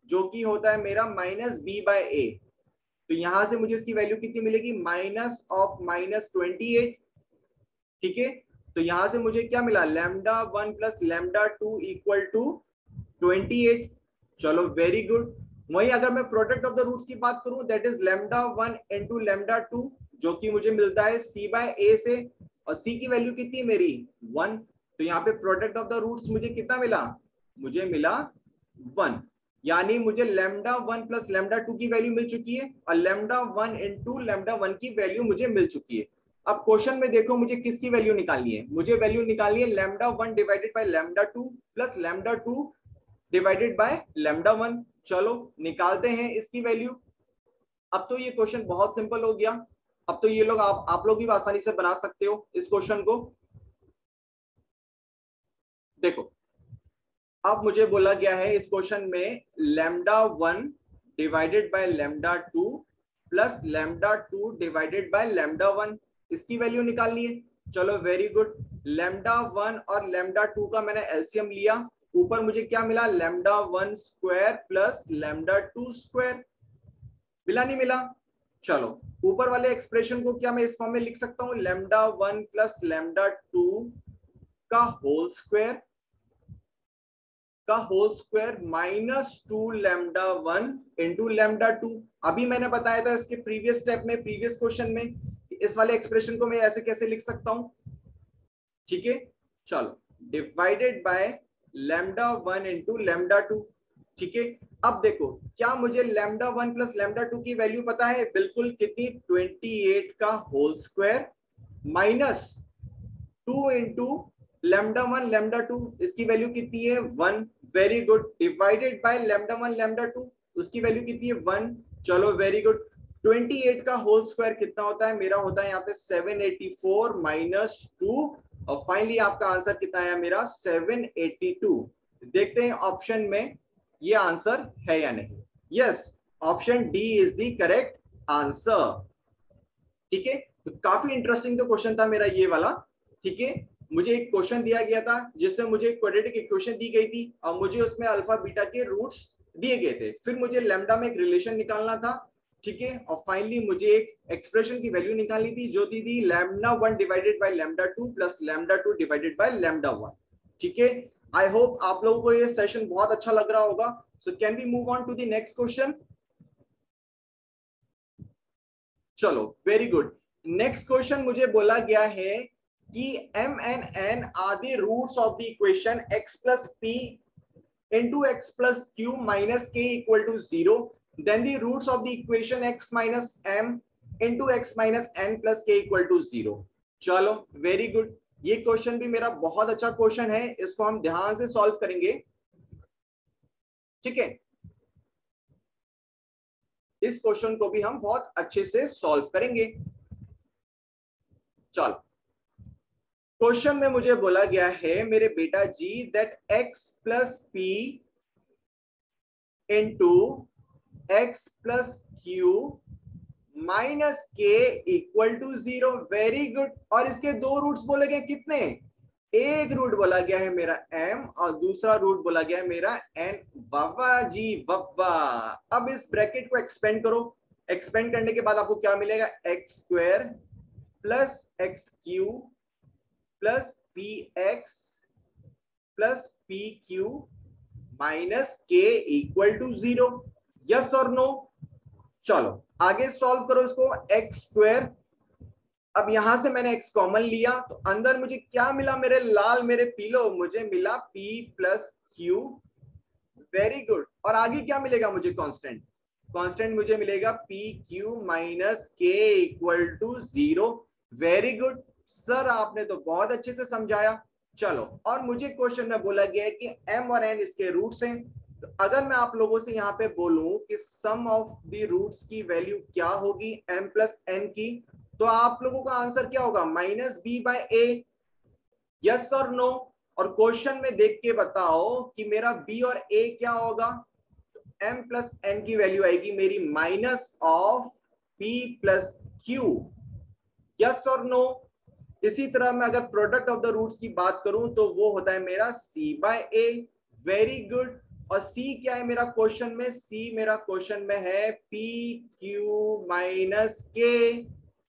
जो कि होता है मेरा माइनस बी बाय ए, तो यहां से मुझे इसकी वैल्यू कितनी मिलेगी, माइनस ऑफ माइनस 28। ठीक है, तो यहां से मुझे क्या मिला, lambda 1 plus lambda 2 equal to 28। चलो वेरी गुड। वहीं अगर मैं प्रोडक्ट ऑफ द रूट्स की बात करूं, that is lambda 1 into lambda 2 जो कि मुझे मिलता है c बाय ए से, और c की वैल्यू कितनी है मेरी 1, तो यहाँ पे प्रोडक्ट ऑफ द रूट्स मुझे कितना मिला, मुझे मिला 1। यानी मुझे लैम्डा 1 प्लस लैम्डा 2 की वैल्यू मिल चुकी है और लैम्डा 1 इनटू लैम्डा 1 की वैल्यू मुझे मिल चुकी है। अब क्वेश्चन में देखो मुझे किसकी वैल्यू निकालनी है, मुझे वैल्यू निकालनी है lambda 1 divided by lambda 2 plus lambda 2 divided by lambda 1। चलो निकालते हैं इसकी वैल्यू। अब तो ये क्वेश्चन बहुत सिंपल हो गया, अब तो ये लोग आप लोग भी आसानी से बना सकते हो इस क्वेश्चन को। देखो अब मुझे बोला गया है इस क्वेश्चन में lambda 1 divided by lambda 2 plus lambda 2 divided by lambda 1, इसकी वैल्यू निकालनी है। चलो वेरी गुड, लैम्डा 1 और लैम्डा 2 का मैंने एलसीएम लिया, ऊपर मुझे क्या मिला, lambda 1 square plus lambda 2 square, मिला नहीं मिला? चलो ऊपर वाले एक्सप्रेशन को क्या मैं इस फॉर्म में लिख सकता हूं, लैम्डा 1 प्लस लैम्डा 2 का whole square minus 2 lambda 1 into lambda 2। अभी मैंने बताया था इसके प्रीवियस स्टेप में, प्रीवियस क्वेश्चन में, इस वाले एक्सप्रेशन को मैं ऐसे कैसे लिख सकता हूं। ठीक है, चलो divided by lambda 1 into lambda 2। ठीक है, अब देखो क्या मुझे लैम्डा 1 प्लस लैम्डा 2 की वैल्यू पता है, बिल्कुल कितनी, 28 का whole square minus 2 into lambda 1 lambda 2, इसकी वैल्यू कितनी है 1। Very good, divided by lambda 1 lambda 2, उसकी वैल्यू कितनी है 1। चलो वेरी गुड, 28 का होल स्क्वायर कितना होता है मेरा, होता है यहाँ पे 784 माइनस 2, और फाइनली आपका आंसर कितना है मेरा 782। देखते हैं ऑप्शन में ये आंसर है या नहीं। Yes, option d is the correct answer. ठीक है, तो काफी इंटरेस्टिंग तो क्वेश्चन था मेरा ये वाला। ठीक है, मुझे एक क्वेश्चन दिया गया था जिसमें मुझे क्वाड्रेटिक इक्वेशन दी गई थी और मुझे उसमें अल्फा बीटा के रूट्स दिए गए थे। फिर मुझे लैम्डा में एक रिलेशन निकालना था, ठीक है, और फाइनली मुझे एक एक्सप्रेशन की वैल्यू निकालनी थी जो थी lambda 1 divided by lambda 2 plus lambda 2 divided by lambda 1, ठीक है। आई होप आप लोगों को ये सेशन बहुत अच्छा लग रहा होगा। So can we move on to the next question? चलो वेरी गुड। नेक्स्ट क्वेश्चन मुझे बोला गया है कि m and n are the roots of the equation x plus p into x plus q minus k equal to 0, then the roots of the equation x minus m into x minus n plus k equal to 0। चलो very good, ये question भी मेरा बहुत अच्छा question है, इसको हम ध्यान से सॉल्व करेंगे, ठीक है। इस क्वेश्चन को भी हम बहुत अच्छे से सॉल्व करेंगे। चलो क्वेश्चन में मुझे बोला गया है मेरे बेटा जी that x plus p into x plus q minus k equal to 0। Very good. और इसके दो रूट्स बोले गए कितने? एक रूट बोला गया है मेरा m और दूसरा रूट बोला गया है मेरा n। बाबा जी बाबा। अब इस ब्रैकेट को एक्सपेंड करो, एक्सपेंड करने के बाद आपको क्या मिलेगा? X square plus x Q plus P x plus p q minus k equal to 0। Yes और नो? चलो आगे सॉल्व करो इसको। एक्स स्क्वायर, अब यहां से मैंने x कॉमन लिया तो अंदर मुझे क्या मिला मेरे लाल मेरे पीलो? मुझे मिला p plus q. Very good. और आगे क्या मिलेगा मुझे? कांस्टेंट। कांस्टेंट मुझे मिलेगा p q minus k equal to 0। Very good sir, आपने तो बहुत अच्छे से समझाया। चलो, और मुझे क्वेश्चन में बोला गया है कि m और n इसके रूट्स हैं। तो अगर मैं आप लोगों से यहाँ पे बोलूं कि सम ऑफ द रूट्स की वैल्यू क्या होगी m प्लस n की, तो आप लोगों का आंसर क्या होगा? Minus b by A. Yes और नो? और क्वेश्चन में देख के बताओ कि मेरा b और a क्या होगा? m प्लस n की वैल्यू आएगी मेरी minus of p plus Q. Yes और नो? इसी तरह मैं अगर प्रोडक्ट ऑफ द रूट्स की बात करूं तो वो होता है मेरा c by a. Very good. और c क्या है मेरा क्वेश्चन में? c मेरा क्वेश्चन में है p q माइनस के।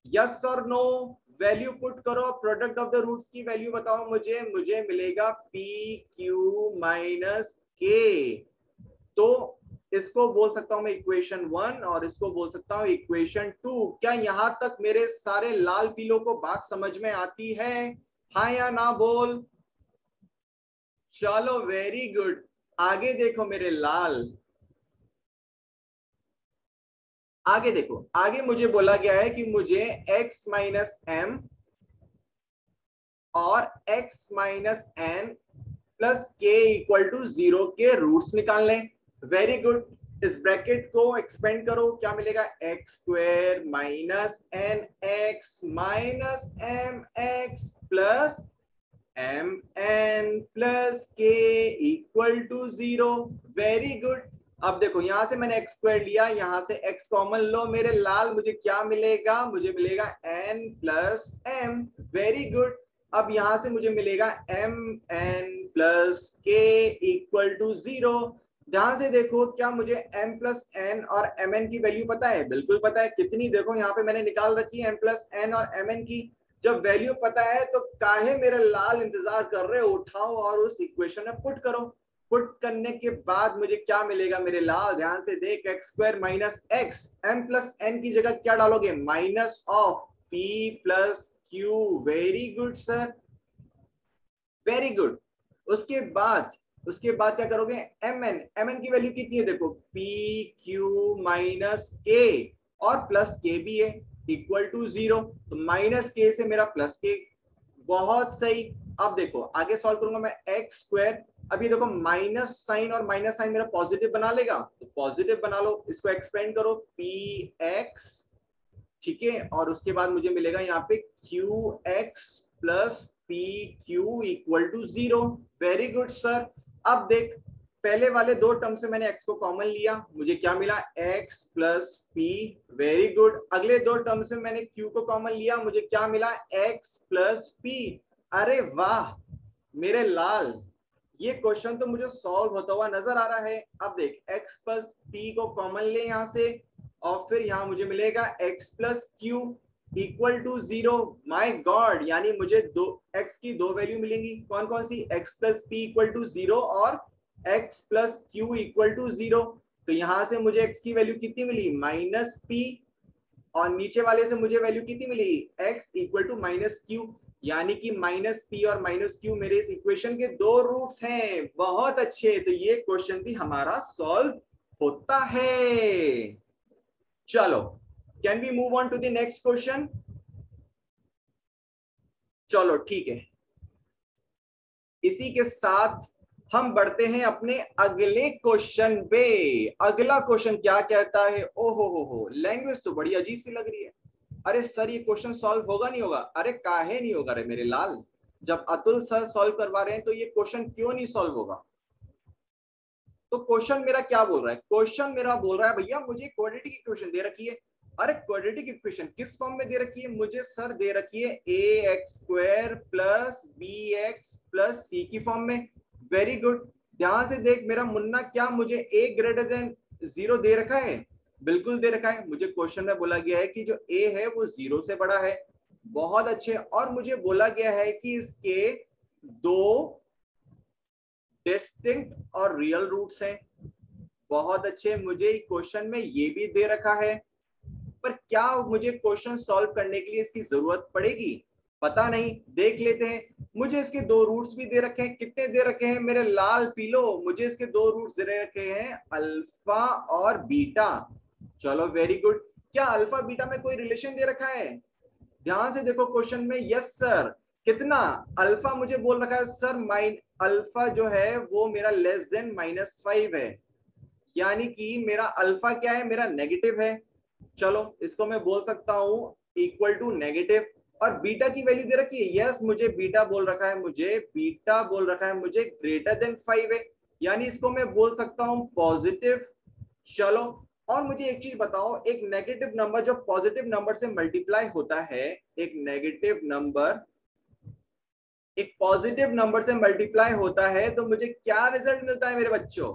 यस और नो? वैल्यू पुट करो, प्रोडक्ट ऑफ द रूट्स की वैल्यू बताओ मुझे। मुझे मिलेगा p q माइनस के। तो इसको बोल सकता हूं मैं इक्वेशन 1 और इसको बोल सकता हूं इक्वेशन 2। क्या यहां तक मेरे सारे लाल पीलों को बात समझ में आती है? हाँ या ना बोल? चलो वेरी गुड। आगे देखो मेरे लाल, आगे देखो। आगे मुझे बोला गया है कि मुझे x माइनस एम और x minus n plus k equal to 0 के रूट्स निकाल लें। Very good. इस ब्रैकेट को एक्सपेंड करो, क्या मिलेगा? X square minus n x minus m x plus m n plus k equal to 0। Very good. अब देखो यहां से मैंने एक्स स्क्वायर लिया, यहां से एक्स कॉमन लो मेरे लाल, मुझे क्या मिलेगा? मुझे मिलेगा n plus m. Very good. अब यहां से मुझे मिलेगा m n plus k equal to 0। ध्यान से देखो, क्या मुझे m प्लस एन और एम एन की वैल्यू पता है? बिल्कुल पता है। कितनी? देखो यहाँ पे मैंने निकाल रखी है m प्लस एन और एम एन की। जब वैल्यू पता है तो काहे मेरे लाल इंतजार कर रहे हो? उठाओ और उस इक्वेशन में पुट करो। पुट करने के बाद मुझे क्या मिलेगा मेरे लाल? ध्यान से देख, x square minus x, m plus n की जगह क्या डालोगे? Minus of p plus q. Very good sir, very good. उसके बाद क्या करोगे? एम एन की वैल्यू कितनी है? देखो पी क्यू माइनस के और प्लस के भी है, इक्वल टू 0। तो माइनस के से मेरा प्लस के। बहुत सही। अब देखो आगे सॉल्व करूंगा मैं एक्स स्क्वायर। अभी देखो माइनस साइन और माइनस साइन मेरा पॉजिटिव बना लेगा, तो पॉजिटिव बना लो। इसको एक्सपेंड करो, पी एक्स, ठीक है। और उसके बाद मुझे मिलेगा यहाँ पे q x plus p q equal to 0। Very good sir. अब देख, पहले वाले दो टर्म से मैंने x को कॉमन लिया, मुझे क्या मिला? x plus P. Very good. अगले दो टर्म से मैंने q को कॉमन लिया, मुझे क्या मिला? x plus P. अरे वाह मेरे लाल, ये क्वेश्चन तो मुझे सॉल्व होता हुआ नजर आ रहा है। अब देख x प्लस पी को कॉमन ले यहां से, और फिर यहां मुझे मिलेगा x plus Q equal to 0। My god, यानी मुझे दो x की दो वैल्यू मिलेंगी। कौन कौन सी? x plus P equal to 0 और x plus Q equal to 0। तो यहां से मुझे x की वैल्यू कितनी मिली? माइनस पी, और नीचे वाले से मुझे वैल्यू कितनी मिलेगी? x equal to minus q, यानी कि माइनस पी और माइनस क्यू मेरे इस इक्वेशन के दो रूट्स हैं। बहुत अच्छे, तो ये क्वेश्चन भी हमारा सॉल्व होता है। चलो, can we move on to the next question? चलो ठीक है, इसी के साथ हम बढ़ते हैं अपने अगले क्वेश्चन पे। अगला क्वेश्चन क्या कहता है? ओहो हो, लैंग्वेज तो बड़ी अजीब सी लग रही है। अरे सर, ये क्वेश्चन सॉल्व होगा नहीं होगा? अरे काहे नहीं होगा रे मेरे लाल, जब अतुल सर सॉल्व करवा रहे हैं तो ये क्वेश्चन क्यों नहीं सॉल्व होगा? तो क्वेश्चन मेरा क्या बोल रहा है? क्वेश्चन मेरा बोल रहा है भैया मुझे क्वाड्रेटिक इक्वेशन दे रखी है। अरे क्वाड्रेटिक इक्वेशन किस फॉर्म में दे रखी है? मुझे सर दे रखी है a x square plus b x plus c की फॉर्म में। वेरी गुड, ध्यान से देख मेरा मुन्ना, क्या मुझे ए ग्रेटर देन 0 दे रखा है? बिल्कुल दे रखा है। मुझे क्वेश्चन में बोला गया है कि जो ए है वो 0 से बड़ा है। बहुत अच्छे, और मुझे बोला गया है कि इसके दो डिस्टिंक्ट और रियल रूट्स हैं। बहुत अच्छे, मुझे क्वेश्चन में ये भी दे रखा है। पर क्या मुझे क्वेश्चन सॉल्व करने के लिए इसकी जरूरत पड़ेगी? पता नहीं, देख लेते हैं। मुझे इसके दो रूट्स भी दे रखे हैं। कितने दे रखे हैं मेरे लाल पीलो? मुझे इसके दो रूट्स दे रखे हैं, अल्फा और बीटा। चलो वेरी गुड। क्या अल्फा बीटा में कोई रिलेशन दे रखा है? ध्यान से देखो क्वेश्चन में। Yes sir. कितना? अल्फा मुझे बोल रखा है सर, माइन अल्फा जो है वो मेरा लेस देन -5 है, यानी कि मेरा अल्फा क्या है? मेरा नेगेटिव है। चलो इसको मैं बोल सकता हूं इक्वल टू नेगेटिव। और बीटा की वैल्यू दे रखी है। यस, मुझे बीटा बोल रखा है, मुझे बीटा बोल रखा है, मुझे ग्रेटर देन 5 है, यानी इसको मैं बोल सकता हूं पॉजिटिव। चलो, और मुझे एक चीज बताओ, एक नेगेटिव नंबर जो पॉजिटिव नंबर से मल्टीप्लाई होता है, एक नेगेटिव नंबर एक पॉजिटिव नंबर से मल्टीप्लाई होता है, तो मुझे क्या रिजल्ट मिलता है मेरे बच्चों?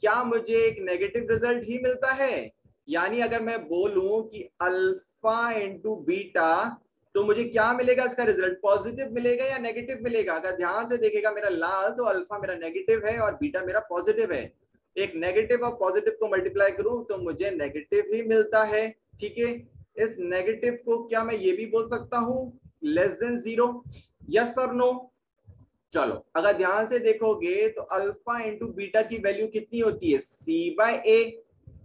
क्या मुझे एक नेगेटिव रिजल्ट ही मिलता है? यानी अगर मैं बोलूं कि अल्फा इंटू बीटा, तो मुझे क्या मिलेगा? इसका रिजल्ट पॉजिटिव मिलेगा या नेगेटिव मिलेगा? अगर ध्यान से देखेगा मेरा लाल, तो अल्फा मेरा नेगेटिव है और बीटा मेरा पॉजिटिव है। एक नेगेटिव और पॉजिटिव को मल्टीप्लाई करूं तो मुझे नेगेटिव ही मिलता है। ठीक है, इस नेगेटिव को क्या मैं ये भी बोल सकता हूं लेस देन 0? यस और नो? चलो अगर ध्यान से देखोगे तो अल्फा इंटू बीटा की वैल्यू कितनी होती है? सी बाय ए।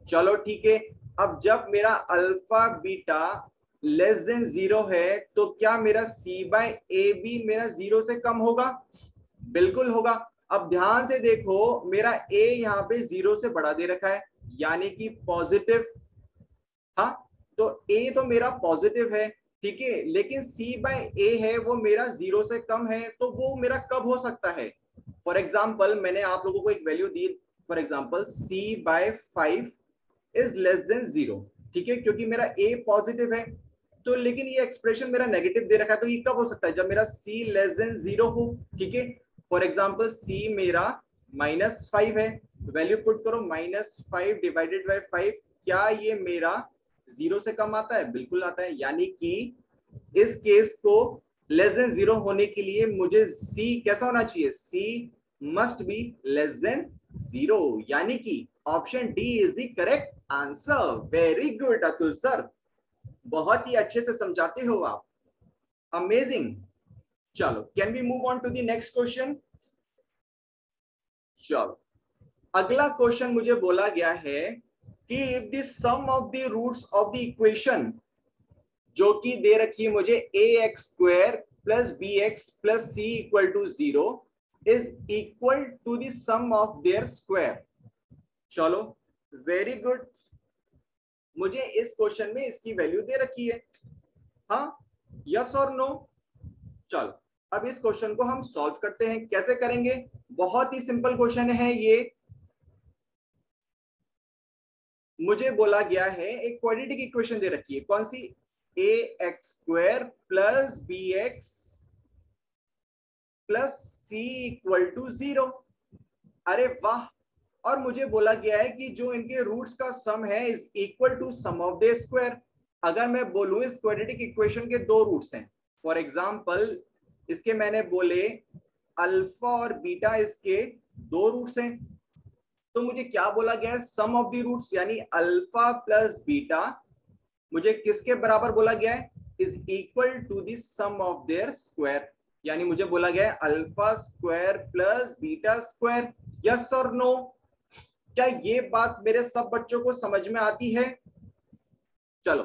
चलो ठीक है, अब जब मेरा अल्फा बीटा लेस देन 0 है, तो क्या मेरा सी बाय ए भी मेरा 0 से कम होगा? बिल्कुल होगा। अब ध्यान से देखो, मेरा ए यहाँ पे 0 से बड़ा दे रखा है, यानी कि पॉजिटिव। हाँ, तो ए तो मेरा पॉजिटिव है, ठीक है, लेकिन सी बाय ए है वो मेरा 0 से कम है, तो वो मेरा कब हो सकता है? फॉर एग्जाम्पल मैंने आप लोगों को एक वैल्यू दी, for example c by 5 is less than 0, ठीक है, क्योंकि मेरा ए पॉजिटिव है। तो लेकिन ये एक्सप्रेशन मेरा नेगेटिव दे रखा है, तो ये कब हो सकता है? जब मेरा सी लेस देन 0 हो। ठीक है, फॉर एग्जाम्पल सी मेरा -5 है, वैल्यू पुट करो, -5 डिवाइडेड बाय 5, क्या ये मेरा 0 से कम आता है? बिल्कुल आता है। यानी कि इस केस को लेस देन 0 होने के लिए मुझे सी कैसा होना चाहिए? C must be less than 0, यानी कि option d is the correct answer. Very good Atul sir, बहुत ही अच्छे से समझाते हो आप, अमेजिंग। चलो, can we move on to the next question? चलो, अगला क्वेश्चन मुझे बोला गया है कि if the sum of the roots of the equation, जो कि दे रखी है मुझे a x square plus b x plus c equal to 0 is equal to the sum of their square. चलो वेरी गुड, मुझे इस क्वेश्चन में इसकी वैल्यू दे रखी है। हाँ, यस और नो? चलो अब इस क्वेश्चन को हम सॉल्व करते हैं। कैसे करेंगे? बहुत ही सिंपल क्वेश्चन है ये। मुझे बोला गया है एक क्वाड्रेटिक इक्वेशन दे रखी है, कौन सी? A x square plus b x plus c equal to 0। अरे वाह। और मुझे बोला गया है कि जो इनके रूट्स का सम है is equal to sum of the square. अगर मैं बोलूं इस क्वाड्रेटिक इक्वेशन के दो रूट्स हैं, फॉर एग्जांपल इसके मैंने बोले अल्फा और बीटा, इसके दो रूट्स हैं, तो मुझे क्या बोला गया है, सम ऑफ द रूट्स, यानी अल्फा प्लस बीटा मुझे किसके बराबर बोला गया है, is equal to the sum of their square. यानी मुझे बोला गया है alpha square plus beta square. Yes और नो? क्या ये बात मेरे सब बच्चों को समझ में आती है? चलो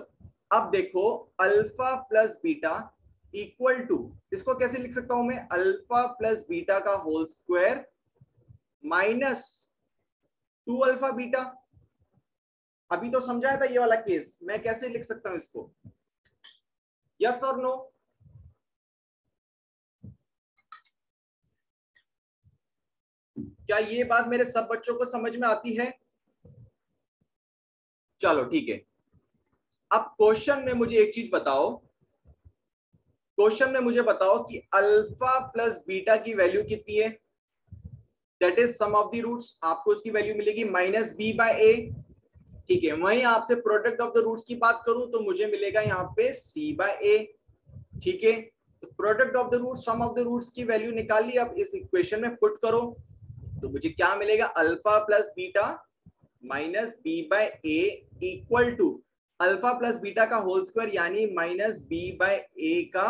अब देखो, alpha plus beta equal to, इसको कैसे लिख सकता हूं मैं, अल्फा प्लस बीटा का whole square minus 2 alpha beta. अभी तो समझाया था ये वाला केस, मैं कैसे लिख सकता हूं इसको? यस और नो? क्या ये बात मेरे सब बच्चों को समझ में आती है? चलो ठीक है। अब क्वेश्चन में मुझे एक चीज बताओ, क्वेश्चन में मुझे बताओ कि अल्फा प्लस बीटा की वैल्यू कितनी है, that is sum of the roots. आपको उसकी वैल्यू मिलेगी माइनस बी बाय ए। ठीक है, वहीं आपसे प्रोडक्ट ऑफ द रूट्स की बात करूं तो मुझे मिलेगा यहाँ पे सी बाय ए। ठीक है, तो product of the roots, sum of the roots की वैल्यू निकाल ली। अब इस इक्वेशन में पुट करो तो मुझे क्या मिलेगा, alpha plus beta minus b by a equal to alpha plus beta का होल स्क्वायर यानी माइनस बी बाय ए का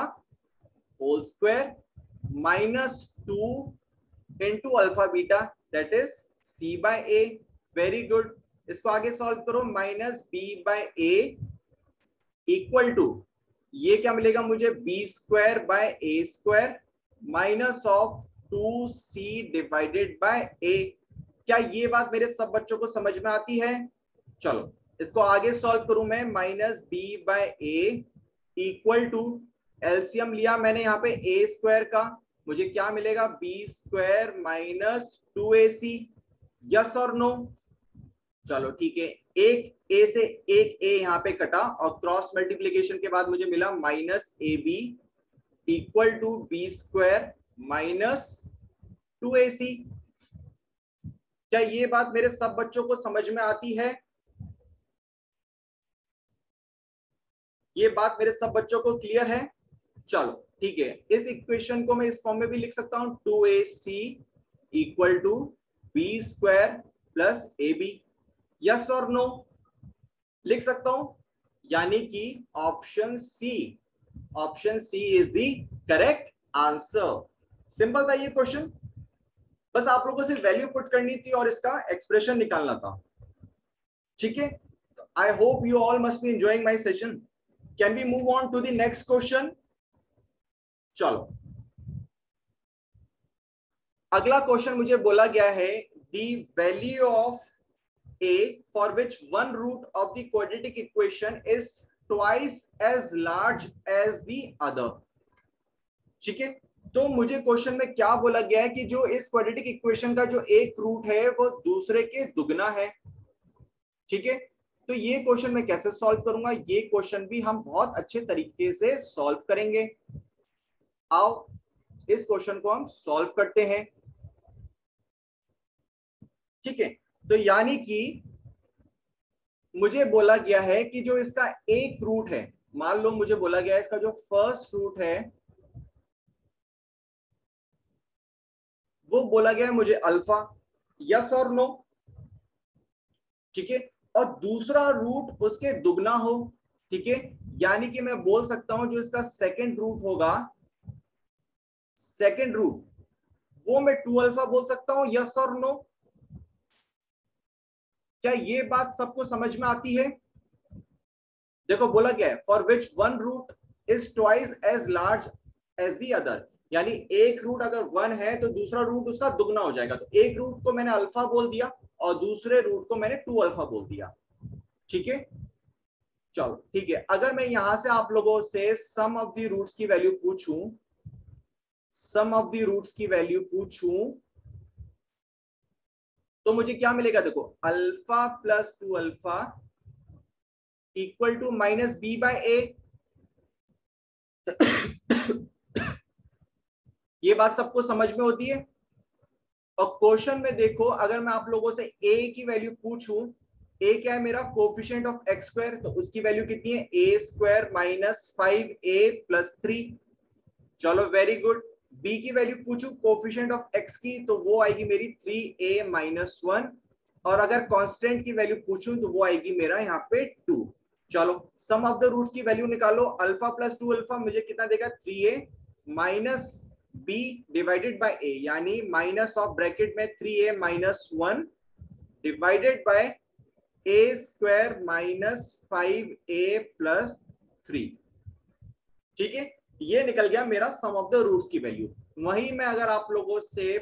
whole square minus 2 into alpha beta, that is c by a. Very good. इसको आगे solve करो, minus b by a equal to, ये क्या मिलेगा मुझे, b square by a square minus of 2c divided by a. क्या ये बात मेरे सब बच्चों को समझ में आती है? चलो इसको आगे सॉल्व करूं मैं, minus b by a equal to, LCM लिया मैंने यहाँ पे ए स्क्वायर का, मुझे क्या मिलेगा, b square minus 2ac। Yes और नो? चलो ठीक है, एक ए से एक ए यहाँ पे कटा और क्रॉस मल्टीप्लीकेशन के बाद मुझे मिला minus a b equal to b square minus 2ac। क्या ये बात मेरे सब बच्चों को समझ में आती है? ये बात मेरे सब बच्चों को क्लियर है? चलो ठीक है, इस इक्वेशन को मैं इस फॉर्म में भी लिख सकता हूं, 2ac equal to b square plus a b. Yes और नो? लिख सकता हूं, यानी कि option C is the correct answer. Simple था ये क्वेश्चन, बस आप लोगों को सिर्फ वैल्यू पुट करनी थी और इसका एक्सप्रेशन निकालना था। ठीक है, I hope you all must be enjoying my session. Can we move on to the next question? चलो अगला क्वेश्चन मुझे बोला गया है, the value of a for which one root of the quadratic equation is twice as large as the other। ठीक है, तो मुझे क्वेश्चन में क्या बोला गया है कि जो इस क्वाड्रेटिक इक्वेशन का जो एक रूट है वो दूसरे के दुगना है। ठीक है, तो ये क्वेश्चन मैं कैसे सॉल्व करूंगा, ये क्वेश्चन भी हम बहुत अच्छे तरीके से सॉल्व करेंगे। आओ इस क्वेश्चन को हम सॉल्व करते हैं। ठीक है, तो यानी कि मुझे बोला गया है कि जो इसका एक रूट है, मान लो मुझे बोला गया है इसका जो फर्स्ट रूट है वो बोला गया है मुझे अल्फा। यस और नो? ठीक है, और दूसरा रूट उसके दुगना हो। ठीक है, यानी कि मैं बोल सकता हूं जो इसका सेकंड रूट होगा, सेकंड रूट वो मैं 2 अल्फा बोल सकता हूं। यस और नो? क्या ये बात सबको समझ में आती है? देखो बोला गया है for which one root is twice as large as the other, यानी एक रूट अगर 1 है तो दूसरा रूट उसका दुगना हो जाएगा। तो एक रूट को मैंने अल्फा बोल दिया और दूसरे रूट को मैंने 2 अल्फा बोल दिया। ठीक है, चलो ठीक है, अगर मैं यहां से आप लोगों से सम ऑफ द रूट्स की वैल्यू पूछूं, सम ऑफ द रूट्स की वैल्यू पूछूं तो मुझे क्या मिलेगा, देखो alpha plus 2 alpha equal to minus b by a. ये बात सबको समझ में होती है? और क्वेश्चन में देखो, अगर मैं आप लोगों से a की वैल्यू पूछूं, a क्या है मेरा? कोफिशिएंट ऑफ एक्स स्क्वायर, तो उसकी वैल्यू कितनी है? a square minus 5a plus 3। चलो वेरी गुड। b की वैल्यू पूछूं कोफिशिएंट ऑफ x की, तो वो आएगी मेरी 3a माइनस 1। और अगर कांस्टेंट की वैल्यू पूछूं तो वो आएगी मेरा यहाँ पे 2। चलो सम ऑफ द रूट्स की वैल्यू निकालो। अल्फा प्लस 2 अल्फा मुझे कितना देगा? 3a minus b divided by a, यानी माइनस ऑफ ब्रैकेट में 3a minus 1 divided by a square minus 5a plus 3। ठीक है, ये निकल गया मेरा सम ऑफ द रूट्स की वैल्यू। वहीं मैं अगर आप लोगों से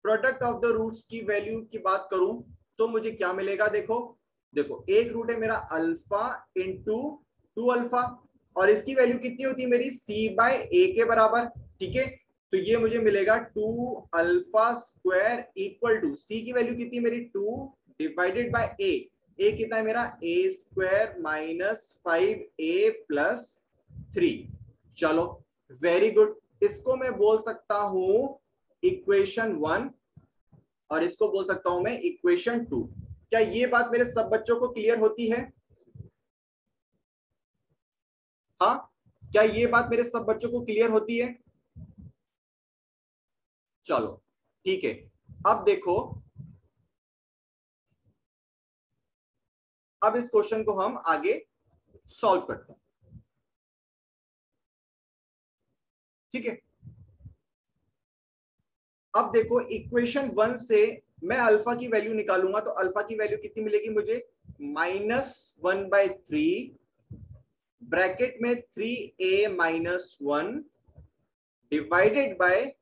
प्रोडक्ट ऑफ द रूट्स की वैल्यू की बात करूं तो मुझे क्या मिलेगा? देखो देखो, एक रूट है मेरा अल्फा इंटू 2 अल्फा, और इसकी वैल्यू कितनी होती है मेरी? c बाय ए के बराबर। ठीक है, तो ये मुझे मिलेगा 2 alpha square equal to c की वैल्यू कितनी है मेरी? 2 डिवाइडेड बाय a कितना है मेरा? a square minus 5a plus 3। चलो वेरी गुड। इसको मैं बोल सकता हूं इक्वेशन 1, और इसको बोल सकता हूं मैं इक्वेशन 2। क्या ये बात मेरे सब बच्चों को क्लियर होती है? हाँ, क्या ये बात मेरे सब बच्चों को क्लियर होती है? चलो ठीक है, अब देखो, अब इस क्वेश्चन को हम आगे सॉल्व करते हैं। ठीक है, अब देखो इक्वेशन 1 से मैं अल्फा की वैल्यू निकालूंगा, तो अल्फा की वैल्यू कितनी मिलेगी मुझे? -1/3 ब्रैकेट में 3a minus 1 divided by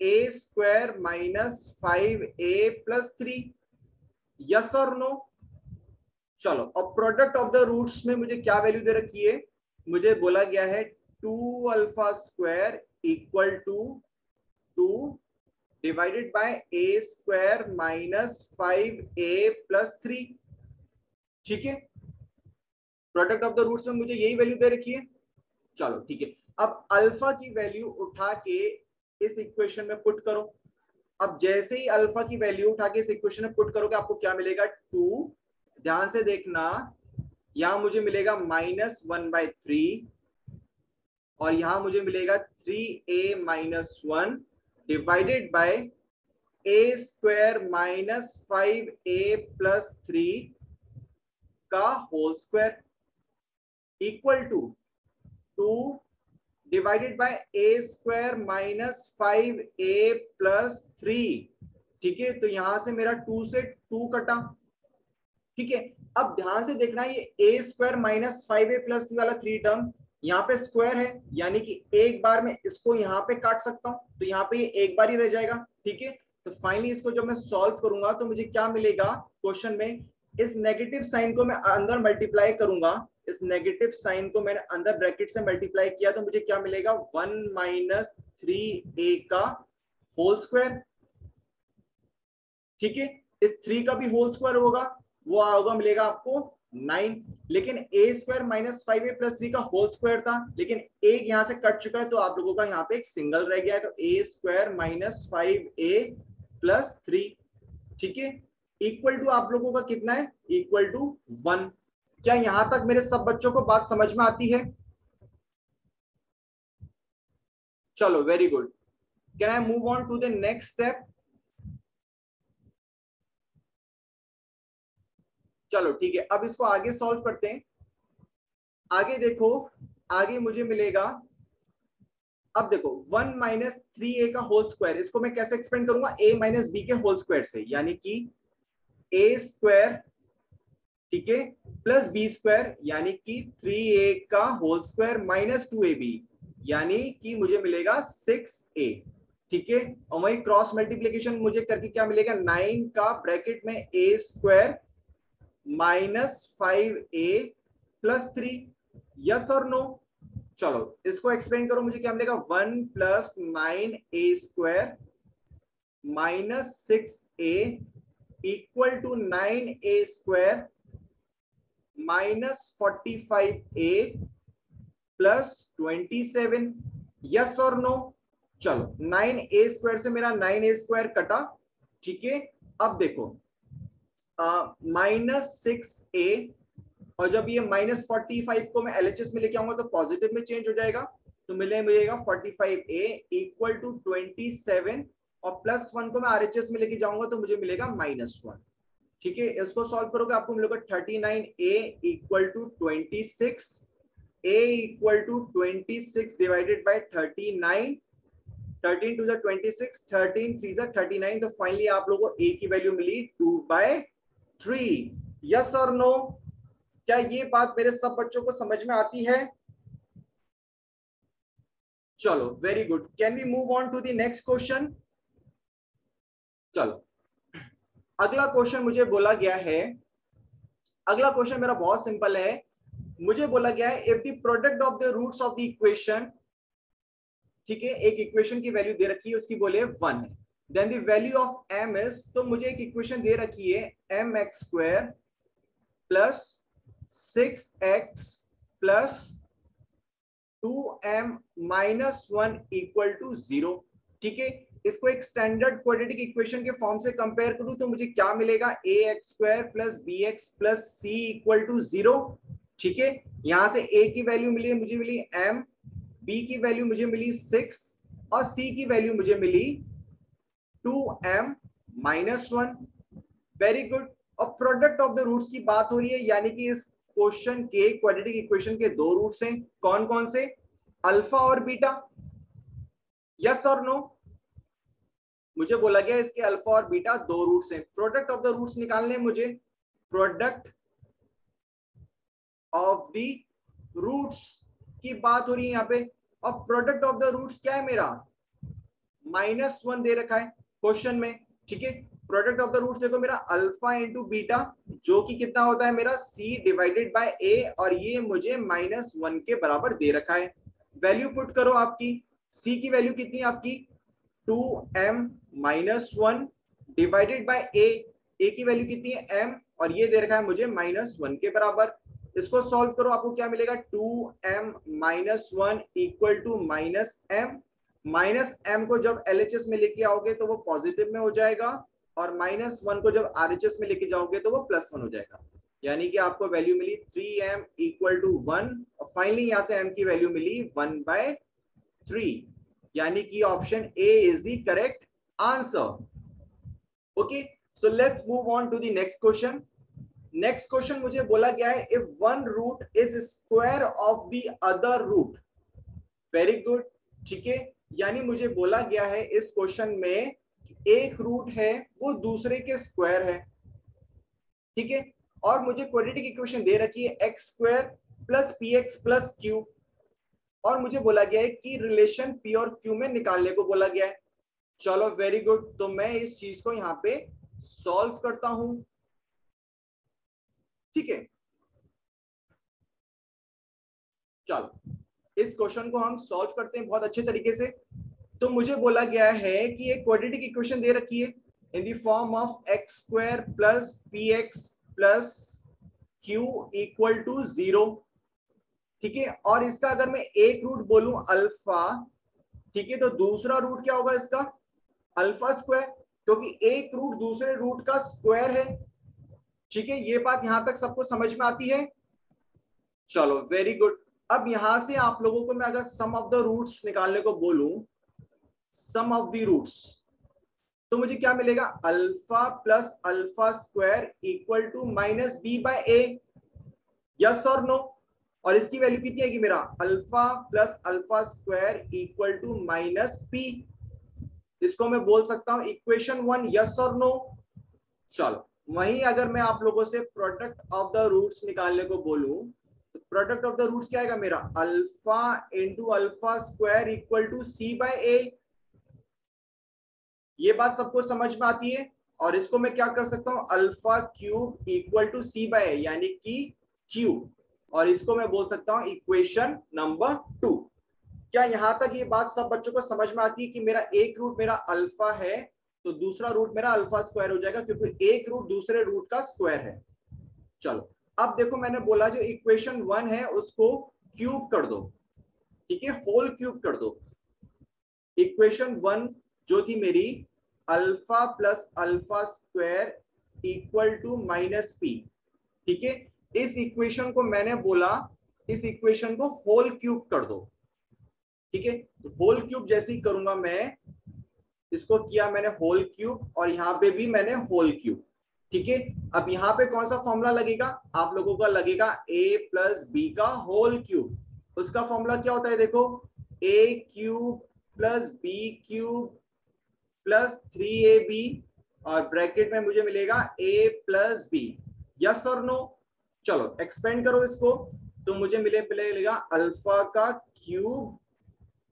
a square minus 5a plus 3। Yes और नो? चलो, अब प्रोडक्ट ऑफ द रूट्स में मुझे क्या वैल्यू दे रखी है? मुझे बोला गया है 2 alpha square equal to 2 divided by a square minus 5a plus 3। ठीक है, प्रोडक्ट ऑफ द रूट्स में मुझे यही वैल्यू दे रखी है। चलो ठीक है, अब अल्फा की वैल्यू उठा के इस इक्वेशन में पुट करो। अब जैसे ही अल्फा की वैल्यू उठा के इस इक्वेशन में पुट करोगे, आपको क्या मिलेगा? 2, ध्यान से देखना, यहां मुझे मिलेगा -1/3, और यहां मुझे मिलेगा 3a minus 1 divided by a square minus 5a plus 3 का whole square equal to 2 divided by a square minus 5a plus 3। ठीक है, तो यहां से मेरा 2 से 2 कटा। ठीक है, अब ध्यान से देखना, ये a square minus 5a plus 3 वाला 3 टर्म यहाँ पे स्क्वायर है, यानी कि एक बार में इसको यहाँ पे काट सकता हूं, तो यहाँ पे ये एक बार ही रह जाएगा। ठीक है, तो फाइनली इसको जब मैं सॉल्व करूंगा तो मुझे क्या मिलेगा क्वेश्चन में? इस नेगेटिव साइन को मैं अंदर मल्टीप्लाई करूंगा, इस नेगेटिव साइन को मैंने अंदर ब्रैकेट से मल्टीप्लाई किया, तो मुझे क्या मिलेगा? 1 माइनस 3a का होल स्क्वायर। ठीक है, इस 3 का भी होल स्क्वायर होगा, वो होगा मिलेगा आपको 9। लेकिन a square minus 5a plus 3 का होल स्क्वायर था, लेकिन एक यहां से कट चुका है, तो आप लोगों का यहाँ पे एक सिंगल रह गया है, तो a square minus 5a plus 3। ठीक है, इक्वल टू आप लोगों का कितना है? Equal to 1। क्या यहां तक मेरे सब बच्चों को बात समझ में आती है? चलो very good. Can I move on to the next step? चलो ठीक है, अब इसको आगे सॉल्व करते हैं। आगे देखो, आगे मुझे मिलेगा, अब देखो 1 माइनस 3a का होल स्क्वायर, इसको मैं कैसे एक्सपेंड करूंगा? a माइनस b के होल स्क्वायर से, यानी कि a स्क्वायर, ठीक है, प्लस b स्क्वायर, यानी कि 3a का होल स्क्वायर माइनस 2ab, यानी कि मुझे मिलेगा 6a। ठीक है, और वही क्रॉस मल्टीप्लीकेशन मुझे करके क्या मिलेगा? 9 का ब्रैकेट में a square minus 5a plus 3। Yes और नो? चलो इसको एक्सप्लेन करो, मुझे क्या मिलेगा? 1 plus 9a square minus 6a equal to 9a square minus 45a plus 27, yes और नो? चलो 9a स्क्वायर से मेरा 9a स्क्वायर कटा, ठीक है। अब देखो -6a, और जब ये -45 को मैं LHS में लेके आऊंगा तो पॉजिटिव में चेंज हो जाएगा, तो मिलेगा 45a इक्वल टू 27, और +1 को मैं RHS में लेके जाऊंगा तो मुझे मिलेगा -1, ठीक है। इसको सॉल्व करोगे आपको मिलेगा 39a equal to 26, a equal to 26 divided by 39, 13 two the 26, 13 3 the 39, तो फाइनली आप लोगों को a की वैल्यू मिली 2/3। यस और नो? क्या ये बात मेरे सब बच्चों को समझ में आती है? चलो very good, can we move on to the next question? चलो अगला क्वेश्चन मुझे बोला गया है, अगला क्वेश्चन मेरा बहुत सिंपल है। मुझे बोला गया है if the product of the roots of the equation, ठीक है, एक इक्वेशन की वैल्यू दे रखी है, उसकी बोले 1 है, then the value of m is, तो मुझे एक इक्वेशन दे रखी है mx square plus 6x plus 2m minus 1 equal to 0, ठीक है। इसको एक स्टैंडर्ड क्वाड्रेटिक इक्वेशन के फॉर्म से कंपेयर करूं तो मुझे क्या मिलेगा, ax square plus bx plus c equal to 0, ठीक है। यहां से a की वैल्यू मिली, मुझे मिली m, b की वैल्यू मुझे मिली 6, और c की वैल्यू मुझे मिली 2m माइनस 1। Very good. और प्रोडक्ट ऑफ द रूट्स की बात हो रही है, यानी कि इस क्वेश्चन के क्वाड्रेटिक इक्वेशन के दो रूट्स हैं, कौन कौन से, अल्फा और बीटा। यस और नो? मुझे बोला गया इसके अल्फा और बीटा दो रूट्स हैं, प्रोडक्ट ऑफ द रूट्स निकालने मुझे, प्रोडक्ट ऑफ द रूट्स की बात हो रही है यहाँ पे, और प्रोडक्ट ऑफ द रूट्स क्या है मेरा, -1 दे रखा है क्वेश्चन में, ठीक है। प्रोडक्ट ऑफ द रूट्स देखो मेरा अल्फा इंटू बीटा, जो कि कितना होता है मेरा c डिवाइडेड बाय a, और ये मुझे -1 के बराबर दे रखा है। वैल्यू पुट करो आपकी, c की वैल्यू कितनी है आपकी 2m minus 1 divided by a की वैल्यू कितनी है m, और ये दे रखा है मुझे -1 के बराबर। इसको सॉल्व करो, आपको क्या मिलेगा 2m minus 1 equal to -m, minus m को जब LHS में लेके आओगे तो वो पॉजिटिव में हो जाएगा, और -1 को जब RHS में लेके जाओगे तो वो +1 हो जाएगा, यानी कि आपको value milli 3m equal to 1, और फाइनली यहां से m की वैल्यू मिली 1/3, यानी कि option A is the correct answer. Okay, so let's move on to the next question. Next question मुझे बोला गया है if one root is square of the other root. Very good, ठीक है। यानी मुझे बोला गया है इस क्वेश्चन में एक रूट है वो दूसरे के स्क्वायर है, ठीक है, और मुझे क्वाड्रेटिक इक्वेशन दे रखी है X square plus P x plus Q, और मुझे बोला गया है कि रिलेशन पी और क्यू में निकालने को बोला गया है। चलो वेरी गुड, तो मैं इस चीज को यहां पे सॉल्व करता हूं, ठीक है। चलो इस क्वेश्चन को हम सॉल्व करते हैं बहुत अच्छे तरीके से। तो मुझे बोला गया है कि एक क्वाड्रेटिक इक्वेशन दे रखी है in the form of x square plus P x plus Q equal to 0, ठीक है। और इसका अगर मैं एक रूट बोलूं अल्फा, ठीक है, तो दूसरा रूट क्या होगा इसका, अल्फा स्क्वायर, क्योंकि एक रूट दूसरे रूट का स्क्वायर है, ठीक है। ये बात यहां तक सबको समझ में आती है? चलो वेरी गुड। अब यहां से आप लोगों को मैं अगर सम ऑफ द रूट्स निकालने को बोलूं, सम ऑफ द रूट्स, तो मुझे क्या मिलेगा, alpha plus alpha square equal to -b/a। Yes और नो? और इसकी वैल्यू कितनी आएगी मेरा, alpha plus alpha square equal to -p। इसको मैं बोल सकता हूं इक्वेशन 1। यस और नो? चलो वहीं अगर मैं आप लोगों से प्रोडक्ट ऑफ द रूट्स निकालने को बोलूं, तो प्रोडक्ट ऑफ द रूट्स क्या आएगा मेरा, alpha into alpha square equal to c/a। ये बात सबको समझ में आती है? और इसको मैं क्या कर सकता हूं, alpha cube equal to c/a, यानी कि q, और इसको मैं बोल सकता हूं इक्वेशन नंबर 2। क्या यहां तक ये बात सब बच्चों को समझ में आती है कि मेरा एक रूट मेरा अल्फा है तो दूसरा रूट मेरा अल्फा स्क्वायर हो जाएगा, क्योंकि एक रूट दूसरे रूट का स्क्वायर है। चलो अब देखो, मैंने बोला जो इक्वेशन 1 है उसको क्यूब कर दो, ठीक है, होल क्यूब कर दो। इक्वेशन 1 जो थी मेरी, alpha plus alpha square equal to minus p, ठीक है, इस इक्वेशन को मैंने बोला इस इक्वेशन को होल क्यूब कर दो, ठीक है। तो होल क्यूब जैसे ही करूंगा मैं, इसको किया मैंने होल क्यूब और यहाँ पे भी मैंने होल क्यूब, ठीक है। अब यहाँ पे कौन सा फॉर्मूला लगेगा आप लोगों का, लगेगा a प्लस बी का होल क्यूब। उसका फॉर्मूला क्या होता है देखो, a cube plus b cube plus 3ab और ब्रैकेट में मुझे मिलेगा a प्लस बी। यस और नो? चलो एक्सपेंड करो इसको, तो मुझे मिलेगा अल्फा का क्यूब